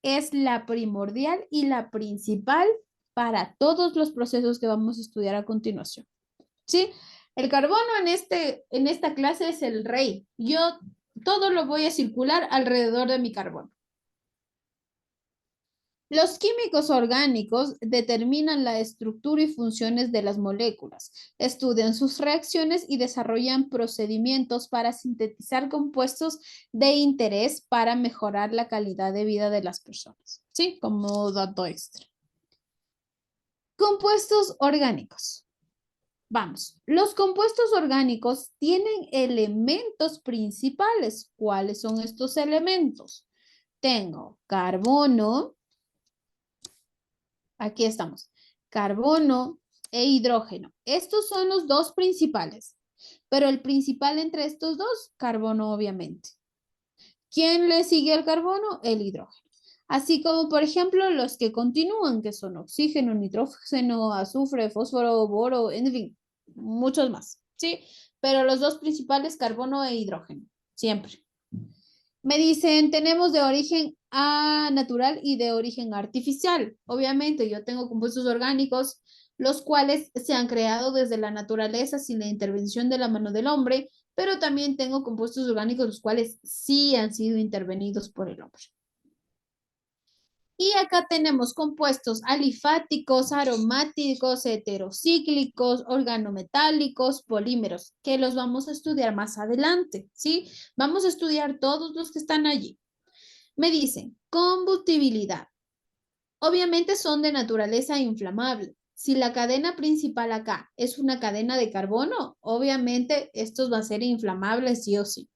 es la primordial y la principal para todos los procesos que vamos a estudiar a continuación. ¿Sí? El carbono en esta clase es el rey. Yo todo lo voy a circular alrededor de mi carbono. Los químicos orgánicos determinan la estructura y funciones de las moléculas, estudian sus reacciones y desarrollan procedimientos para sintetizar compuestos de interés para mejorar la calidad de vida de las personas. ¿Sí? Como dato extra. Compuestos orgánicos. Vamos, los compuestos orgánicos tienen elementos principales. ¿Cuáles son estos elementos? Tengo carbono. Aquí estamos. Carbono e hidrógeno. Estos son los dos principales. pero el principal entre estos dos, carbono obviamente. ¿Quién le sigue al carbono? El hidrógeno. Así como, por ejemplo, los que continúan, que son oxígeno, nitrógeno, azufre, fósforo, boro, en fin, muchos más, ¿sí? Pero los dos principales, carbono e hidrógeno, siempre. Me dicen, tenemos de origen natural y de origen artificial. Obviamente, yo tengo compuestos orgánicos, los cuales se han creado desde la naturaleza sin la intervención de la mano del hombre, pero también tengo compuestos orgánicos los cuales sí han sido intervenidos por el hombre. Y acá tenemos compuestos alifáticos, aromáticos, heterocíclicos, organometálicos, polímeros, que los vamos a estudiar más adelante, ¿sí? Vamos a estudiar todos los que están allí. Me dicen, combustibilidad. Obviamente son de naturaleza inflamable. Si la cadena principal acá es una cadena de carbono, obviamente estos van a ser inflamables sí o sí.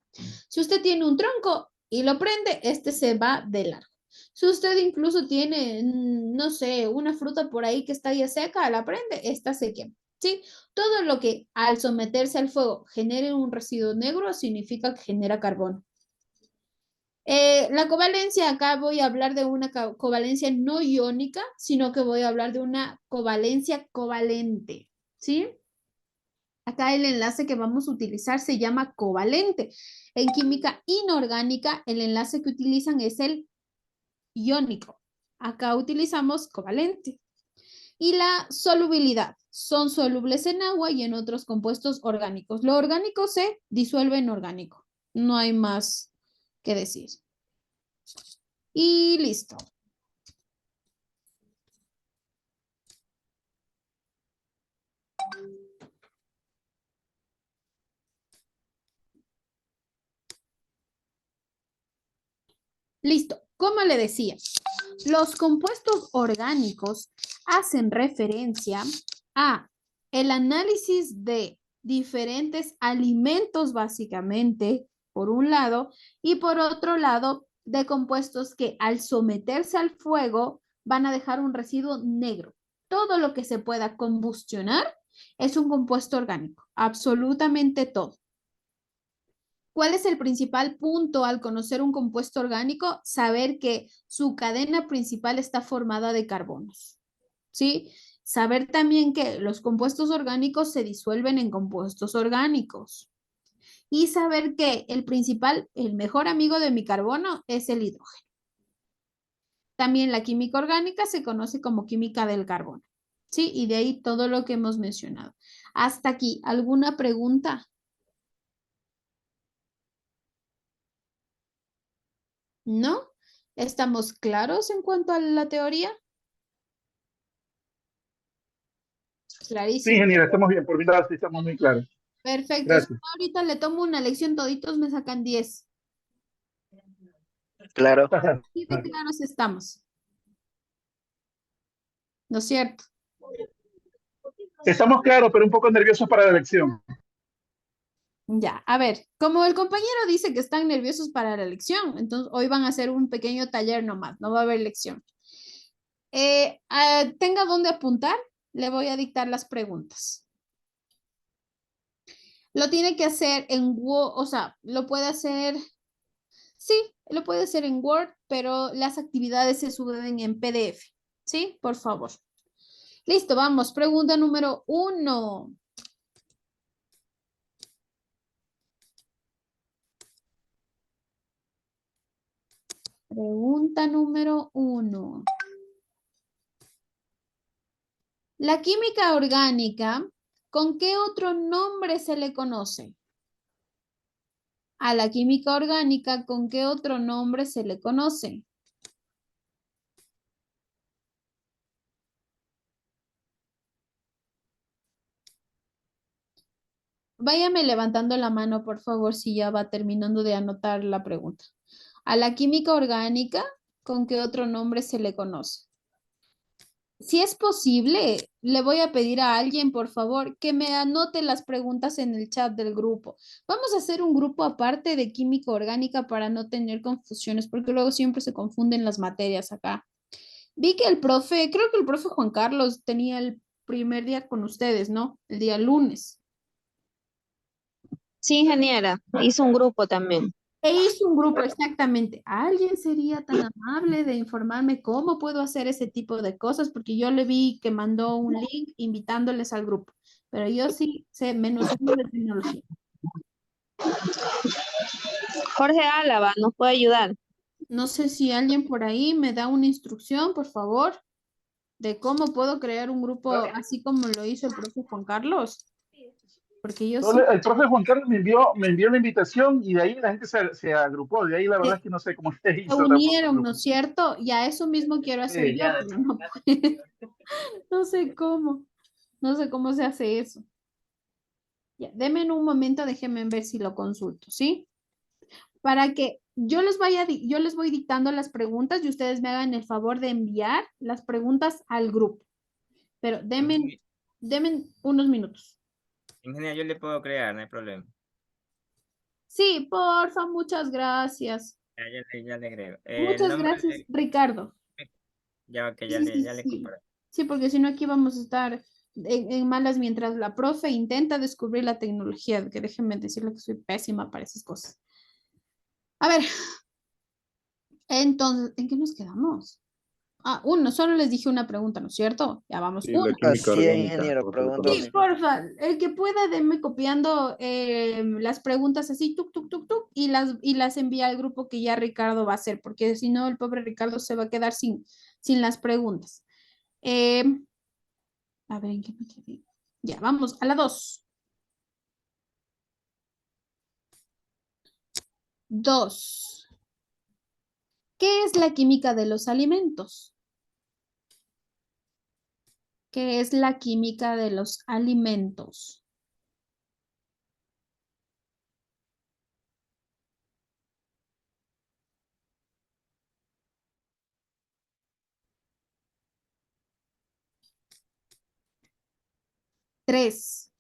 Si usted tiene un tronco y lo prende, este se va de largo. Si usted incluso tiene, no sé, una fruta por ahí que está ya seca, la prende, esta se quema, ¿sí? Todo lo que al someterse al fuego genere un residuo negro significa que genera carbono. La covalencia, acá voy a hablar de una covalencia no iónica, sino que voy a hablar de una covalencia covalente, ¿sí? Acá el enlace que vamos a utilizar se llama covalente. En química inorgánica, el enlace que utilizan es el iónico. Acá utilizamos covalente. Y la solubilidad. Son solubles en agua y en otros compuestos orgánicos. Lo orgánico se disuelve en orgánico. No hay más que decir. Y listo. Listo. Como le decía, los compuestos orgánicos hacen referencia a el análisis de diferentes alimentos básicamente, por un lado, y por otro lado, de compuestos que al someterse al fuego van a dejar un residuo negro. Todo lo que se pueda combustionar es un compuesto orgánico, absolutamente todo. ¿Cuál es el principal punto al conocer un compuesto orgánico? Saber que su cadena principal está formada de carbonos, ¿sí? Saber también que los compuestos orgánicos se disuelven en compuestos orgánicos. Y saber que el mejor amigo de mi carbono es el hidrógeno. También la química orgánica se conoce como química del carbono, ¿sí? Y de ahí todo lo que hemos mencionado. Hasta aquí, ¿alguna pregunta? ¿No? ¿Estamos claros en cuanto a la teoría? Sí, Clarísimo. ingeniera, estamos bien. Por mi lado, sí estamos muy claros. Perfecto. Gracias. Ahorita le tomo una lección, toditos me sacan 10. Claro. ¿Y de claros estamos? ¿No es cierto? Estamos claros, pero un poco nerviosos para la elección. Ya, a ver, como el compañero dice que están nerviosos para la elección, entonces hoy van a hacer un pequeño taller nomás, no va a haber lección. Tenga dónde apuntar, le voy a dictar las preguntas. Lo tiene que hacer en Word, o sea, lo puede hacer, sí, lo puede hacer en Word, pero las actividades se suben en PDF, ¿sí? Por favor. Listo, vamos, pregunta número 1. Pregunta número 1. La química orgánica, ¿con qué otro nombre se le conoce? A la química orgánica, ¿con qué otro nombre se le conoce? Váyame levantando la mano, por favor, si ya va terminando de anotar la pregunta. A la química orgánica, ¿con qué otro nombre se le conoce? Si es posible, le voy a pedir a alguien, por favor, que me anote las preguntas en el chat del grupo. Vamos a hacer un grupo aparte de química orgánica para no tener confusiones, porque luego siempre se confunden las materias acá. Vi que creo que el profe Juan Carlos tenía el primer día con ustedes, ¿no? El día lunes. Sí, ingeniera, hizo un grupo también. E hizo un grupo, exactamente. ¿Alguien sería tan amable de informarme cómo puedo hacer ese tipo de cosas? Porque yo le vi que mandó un link invitándoles al grupo, pero yo sí sé menos uno de tecnología. Jorge Álava nos puede ayudar. No sé si alguien por ahí me da una instrucción, por favor, de cómo puedo crear un grupo así como lo hizo el profe Juan Carlos. Porque yo sí El profe Juan Carlos me envió la invitación y de ahí la gente se agrupó. De ahí la verdad es que no sé cómo se se hizo tampoco el unieron, ¿no grupo. es cierto? Y a eso mismo quiero hacer Sí. yo, pero no, no sé cómo. No sé cómo se hace eso. Ya, deme en un momento, déjenme ver si lo consulto, ¿sí? Para que yo les voy dictando las preguntas y ustedes me hagan el favor de enviar las preguntas al grupo. Pero denme unos minutos. Ingeniero, yo le puedo crear, no hay problema. Sí, porfa, muchas gracias. Ya le agrego. El Muchas nombre gracias, Ricardo. ya, ok, Sí, sí, ya le sí. comparto. Sí, porque si no aquí vamos a estar en malas mientras la profe intenta descubrir la tecnología, que déjenme decirle que soy pésima para esas cosas. A ver, entonces, ¿en qué nos quedamos? Ah, solo les dije una pregunta, ¿no es cierto? Ya vamos. Sí, la Uno. química Así es, orgánica, ingeniero, todos se lo pregunta Sí, conocen. única. porfa, el que pueda, denme copiando las preguntas así, tuk, tuk, tuk, tuk, y las envía al grupo que ya Ricardo va a hacer, porque si no, el pobre Ricardo se va a quedar sin las preguntas. A ver, ¿en qué me quedé? Ya, vamos a la 2. 2. ¿Qué es la química de los alimentos? ¿Qué es la química de los alimentos? Tres.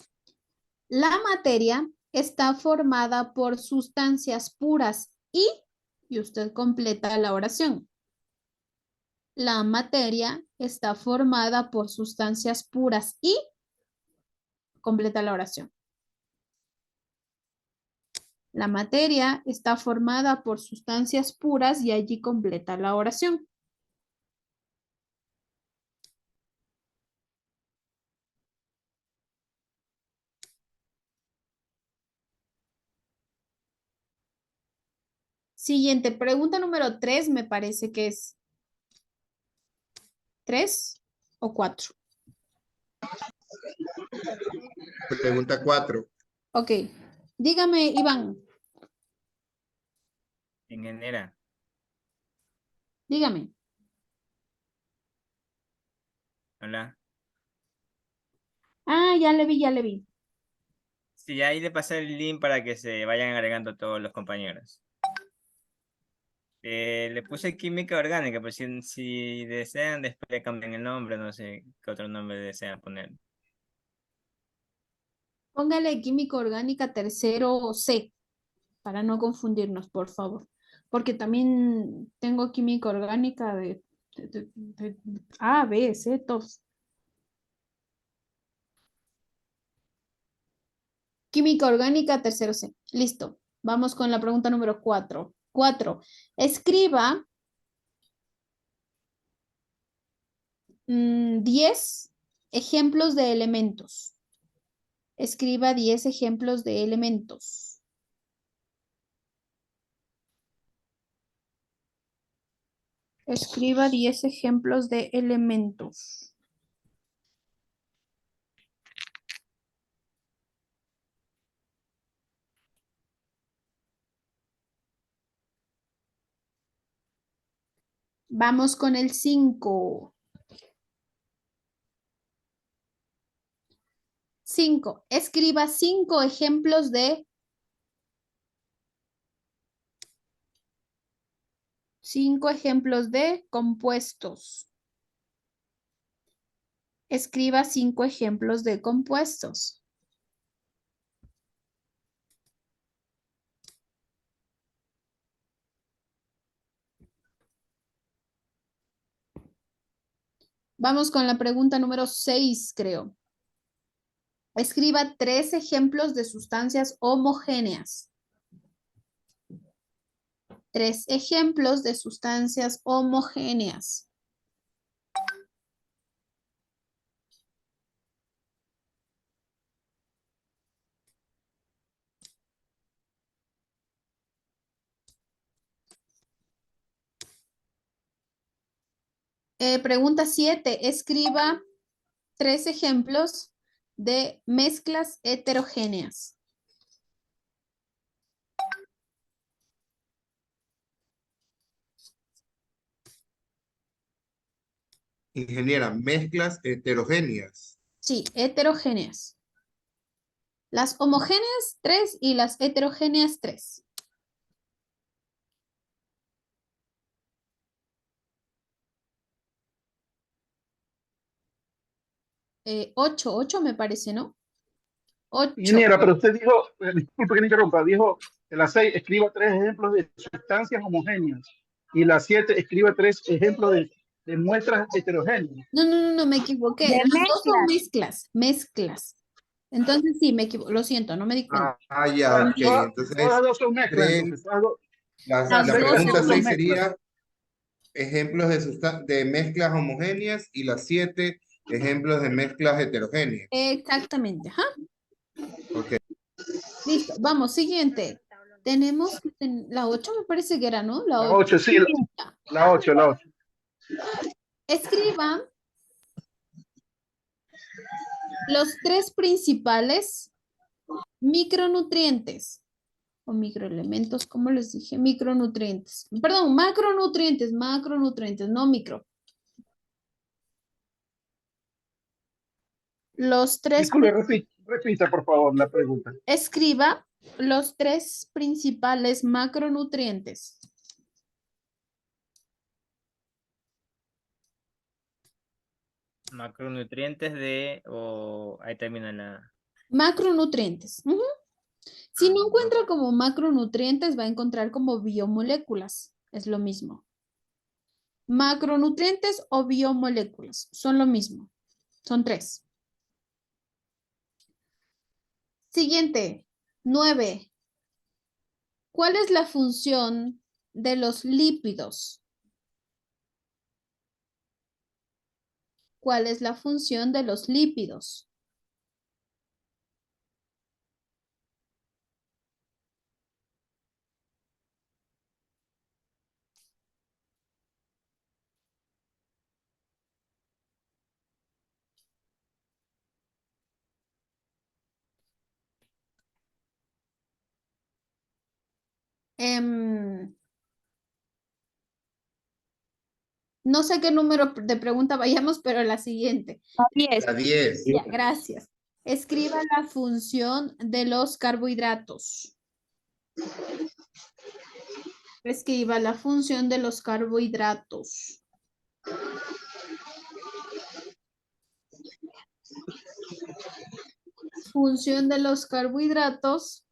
La materia está formada por sustancias puras y usted completa la oración. La materia está formada por sustancias puras y completa la oración. La materia está formada por sustancias puras y allí completa la oración. Siguiente, pregunta número 3 me parece que es 3 o 4. Pregunta 4. Ok, dígame, Iván, Ingeniera, dígame. hola. Ah, ya le vi, ya le vi. Sí, ahí le pasé el link para que se vayan agregando todos los compañeros. Le puse química orgánica, pero si desean, después le cambian el nombre, no sé qué otro nombre desean poner. Póngale química orgánica tercero C, para no confundirnos, por favor. Porque también tengo química orgánica de A, B, C, todos. Química orgánica tercero C. Listo. Vamos con la pregunta número 4. 4. Escriba 10 ejemplos de elementos. Escriba 10 ejemplos de elementos. Escriba 10 ejemplos de elementos. Vamos con el 5. 5. Escriba 5 ejemplos de 5 ejemplos de compuestos. Escriba 5 ejemplos de compuestos. Vamos con la pregunta número 6, creo. Escriba 3 ejemplos de sustancias homogéneas. 3 ejemplos de sustancias homogéneas. Pregunta 7. Escriba 3 ejemplos de mezclas heterogéneas. Ingeniera, mezclas heterogéneas. Sí, heterogéneas. Las homogéneas 3 y las heterogéneas 3. 8 me parece, ¿no? 8. Ingeniera, pero usted dijo, disculpe que le interrumpa, dijo que la 6 escriba 3 ejemplos de sustancias homogéneas y la 7 escriba 3 ejemplos de muestras heterogéneas. No, me equivoqué. De Las dos son mezclas. mezclas. Entonces sí, me equivoqué. Lo siento, no me di cuenta. Ya, ok. Todas Entonces, dos son mezclas, tres, entonces. La Las la 6 y dos la pregunta 7 son son 6 mezclas. mezclas. sería ejemplos de mezclas homogéneas y las 7 ejemplos de mezclas heterogéneas. Exactamente. Ajá. Ok. Listo. Vamos, siguiente. Tenemos la 8 me parece que era, ¿no? La La 8. 8, sí, la 8, la 8. Escriba los 3 principales micronutrientes o microelementos, ¿cómo les dije? Micronutrientes. Perdón, macronutrientes, no micro. Los 3, Disculpe, repita, por favor, la pregunta. escriba los 3 principales macronutrientes. Macronutrientes o ahí termina la. Macronutrientes. Ujú. Si no encuentra como macronutrientes, va a encontrar como biomoléculas. Es lo mismo. Macronutrientes o biomoléculas son lo mismo. Son 3. Siguiente, 9. ¿Cuál es la función de los lípidos? ¿Cuál es la función de los lípidos? No sé qué número de pregunta vayamos, pero la siguiente. 10. La 10. Ya, gracias. Escriba la función de los carbohidratos. Escriba la función de los carbohidratos. Función de los carbohidratos.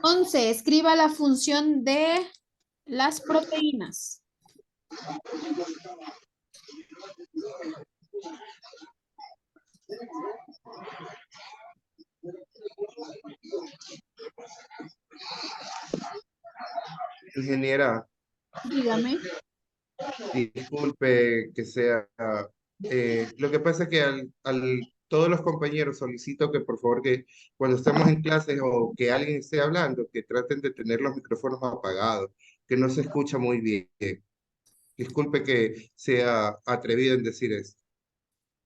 Once, escriba la función de las proteínas. Ingeniera, Dígame. disculpe que sea. Lo que pasa es que todos los compañeros solicito que por favor que cuando estemos en clases o que alguien esté hablando, que traten de tener los micrófonos apagados, que no se escucha muy bien. Disculpe que sea atrevido en decir esto.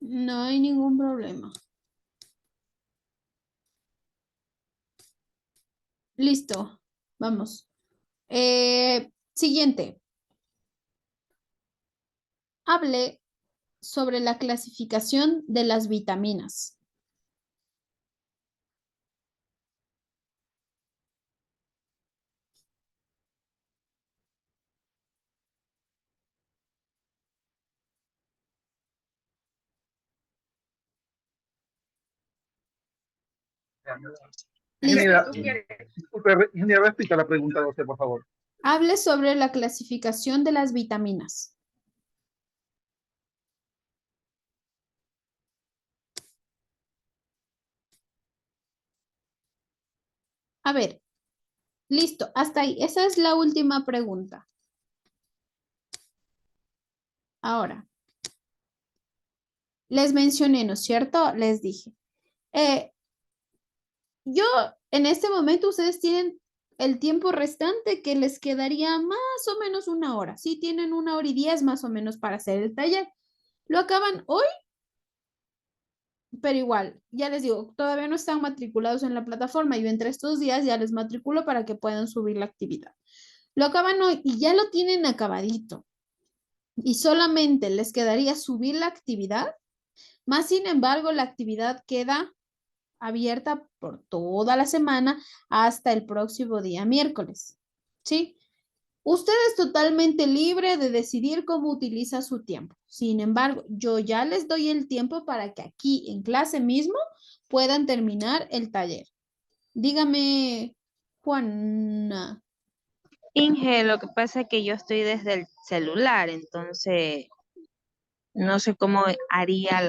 No hay ningún problema. Listo. Vamos. Siguiente. Hable sobre la clasificación de las vitaminas. Ingeniera, disculpe, ingeniera, repita la pregunta 12, por favor. Hable sobre la clasificación de las vitaminas. A ver, listo, hasta ahí. Esa es la última pregunta. Ahora, les mencioné, ¿no es cierto? Les dije. Yo, en este momento, ustedes tienen el tiempo restante que les quedaría más o menos 1 hora. Sí, tienen 1 hora y 10 más o menos para hacer el taller. ¿Lo acaban hoy? Pero igual, ya les digo, todavía no están matriculados en la plataforma. Yo entre estos días ya les matriculo para que puedan subir la actividad. Lo acaban hoy y ya lo tienen acabadito. Y solamente les quedaría subir la actividad. Más sin embargo, la actividad queda abierta por toda la semana hasta el próximo día miércoles. ¿Sí? Usted es totalmente libre de decidir cómo utiliza su tiempo. Sin embargo, yo ya les doy el tiempo para que aquí en clase mismo puedan terminar el taller. Dígame, Juana. Inge, lo que pasa es que yo estoy desde el celular, entonces no sé cómo haría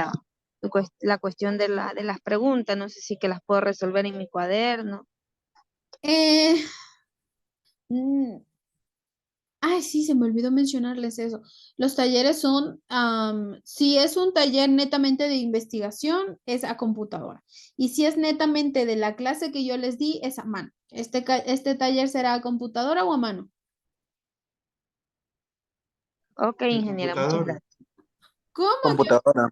la cuestión de las preguntas, no sé si que las puedo resolver en mi cuaderno. Eh, mm, Ay, sí, se me olvidó mencionarles eso. Los talleres son, si es un taller netamente de investigación, es a computadora. Y si es netamente de la clase que yo les di, es a mano. Este taller será a computadora o a mano. Ok, En ingeniera, muchas computadora. gracias. ¿Cómo? Computadora.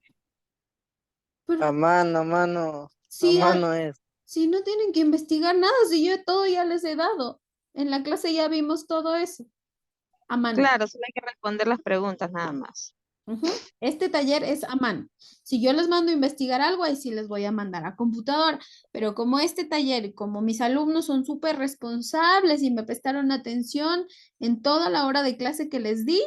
Pero A mano si, es. si no tienen que investigar nada, si yo todo ya les he dado. En la clase ya vimos todo eso. A mano. Claro, solo hay que responder las preguntas nada más. Ujú. Este taller es a mano. Si yo les mando a investigar algo, ahí sí les voy a mandar a computadora. Pero como este taller, como mis alumnos son súper responsables y me prestaron atención en toda la hora de clase que les di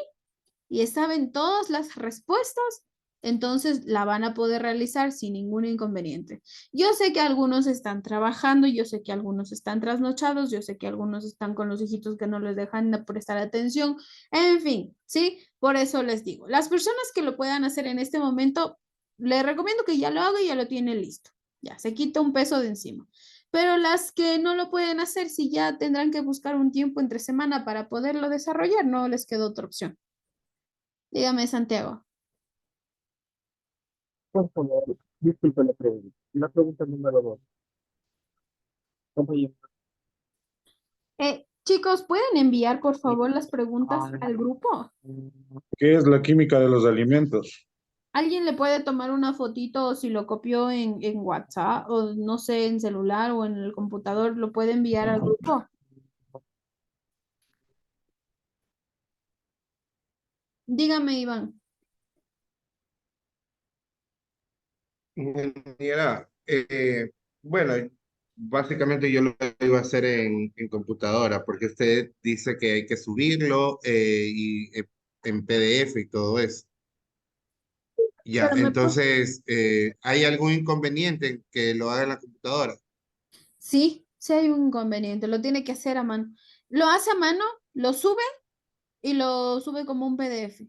y saben todas las respuestas, entonces la van a poder realizar sin ningún inconveniente. Yo sé que algunos están trabajando, yo sé que algunos están trasnochados, yo sé que algunos están con los hijitos que no les dejan de prestar atención, en fin, ¿sí? Por eso les digo, las personas que lo puedan hacer en este momento, les recomiendo que ya lo haga y ya lo tienen listo. Ya, se quita un peso de encima. Pero las que no lo pueden hacer, si ya tendrán que buscar un tiempo entre semana para poderlo desarrollar, no les queda otra opción. Dígame, Santiago. Por favor, disculpe la pregunta. La pregunta número 2. Compañero. Chicos, ¿pueden enviar por favor las preguntas al grupo? ¿Qué es la química de los alimentos? ¿Alguien le puede tomar una fotito o si lo copió en WhatsApp o no sé, en celular o en el computador, lo puede enviar al grupo? Dígame, Iván. Ingeniera, bueno, básicamente yo lo iba a hacer en computadora, porque usted dice que hay que subirlo en PDF y todo eso. Ya, Pero entonces, ¿hay algún inconveniente en que lo haga en la computadora? sí, sí hay un inconveniente, lo tiene que hacer a mano. Lo hace a mano, lo sube y lo sube como un PDF.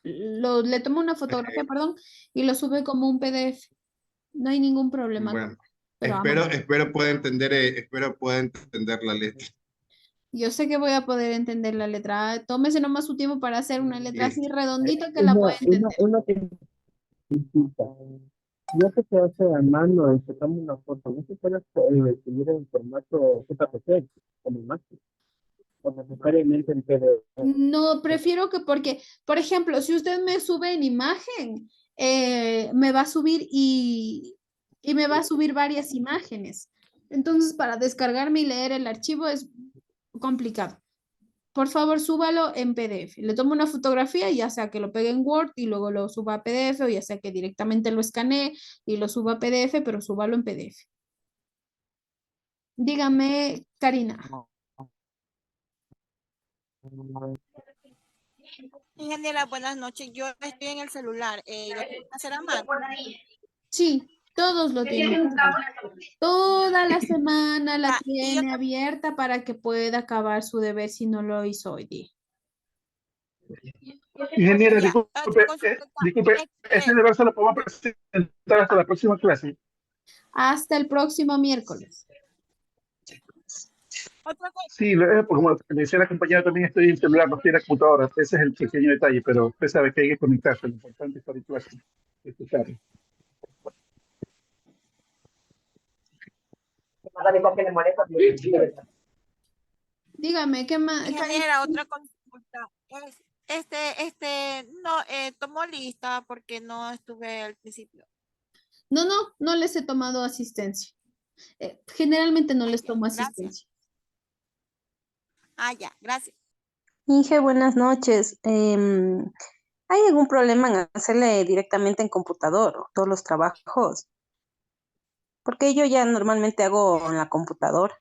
Le toma una fotografía, perdón, y lo sube como un PDF. No hay ningún problema, Bueno, pero a mano. espero pueda entender la letra. Yo sé que voy a poder entender la letra. Tómese nomás su tiempo para hacer una letra así Listo. redondita que la pueda entender. Una consulta. Ya que se hace a mano, sacamos una foto. ¿No se puede escribir en formato JPG como máximo? O necesariamente en PDF. No, prefiero que porque, por ejemplo, si usted me sube en imagen, me va a subir y me va a subir varias imágenes. Entonces, para descargarme y leer el archivo es complicado. Por favor, súbalo en PDF. Le tomo una fotografía, ya sea que lo pegue en Word y luego lo suba a PDF, o ya sea que directamente lo escanee y lo suba a PDF, pero súbalo en PDF. Dígame, Karina. Ingeniera, buenas noches. Yo estoy en el celular. ¿Lo tengo que hacer a mano? Sí, todos lo tienen que hacer. Toda la semana la Ah, y tiene otra, abierta para que pueda acabar su deber si no lo hizo hoy día. Ingeniera, ya, disculpe, otra consulta. disculpe, ese deber se lo podemos presentar hasta la próxima clase. Hasta el próximo miércoles. Otra cosa. Sí, como le decía la compañera, también estoy en celular, no estoy en la computadora. Ese es el pequeño detalle, pero usted sabe que hay que conectarse. Lo importante es para el clase. Escuchar. Dígame, ¿qué más? Ingeniera, otra consulta. No, tomó lista porque no estuve al principio. No les he tomado asistencia. Generalmente no les tomo Gracias. asistencia. Ah, ya, gracias. Inge, buenas noches. ¿Hay algún problema en hacerle directamente en computador todos los trabajos? Porque yo ya normalmente hago en la computadora.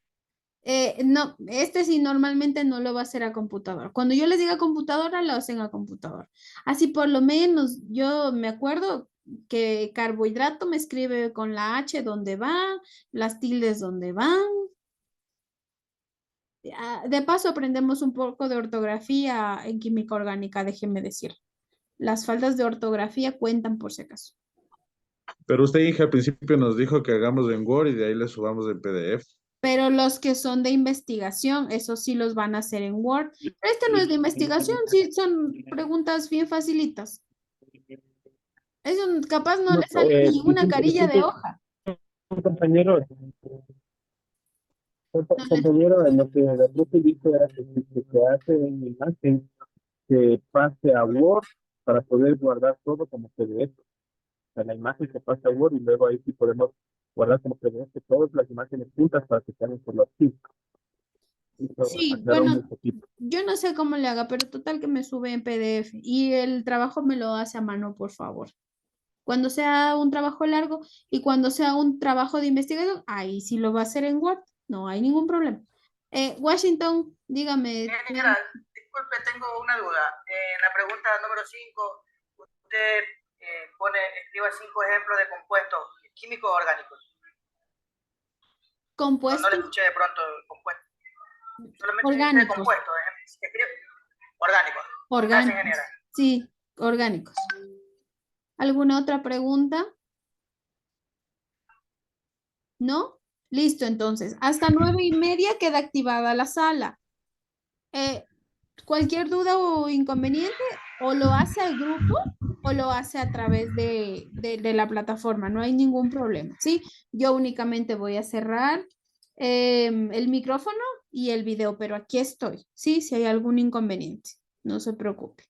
No, este sí normalmente no lo va a hacer a computadora. Cuando yo les diga computadora, lo hacen a computadora. Así por lo menos yo me acuerdo que carbohidrato me escribe con la H donde va, las tildes donde van. De paso aprendemos un poco de ortografía en química orgánica, déjeme decir. Las faltas de ortografía cuentan por si acaso. Pero usted, hija, al principio nos dijo que hagamos en Word y de ahí le subamos en PDF. Pero los que son de investigación, esos sí los van a hacer en Word. Pero este no es de investigación, sí, son preguntas bien facilitas. Eso capaz no le sale ni una carilla de hoja. Compañero, compañero, en lo que la profe dijo era que se hace una imagen que pase a Word para poder guardar todo como PDF. O sea, la imagen que pasa a Word y luego ahí sí podemos guardar como PDF todas las imágenes juntas para que sean por los archivos. Sí, bueno, yo no sé cómo le haga, pero total que me sube en PDF y el trabajo me lo hace a mano, por favor. Cuando sea un trabajo largo y cuando sea un trabajo de investigación, ahí sí lo va a hacer en Word, no hay ningún problema. Washington, dígame. Ingeniera, disculpe, tengo una duda. En la pregunta número 5, usted escriba 5 ejemplos de compuestos químicos orgánicos. ¿Compuestos? No le escuché de pronto compuestos. Solamente orgánicos. dice compuestos, orgánicos. Orgánicos. Gracias, ingeniera. Sí, orgánicos. ¿Alguna otra pregunta? ¿No? Listo, entonces. Hasta 9:30 queda activada la sala. Cualquier duda o inconveniente, o lo hace al grupo o lo hace a través de la plataforma. No hay ningún problema, ¿sí? Yo únicamente voy a cerrar el micrófono y el video, pero aquí estoy, ¿sí? Si hay algún inconveniente, no se preocupe.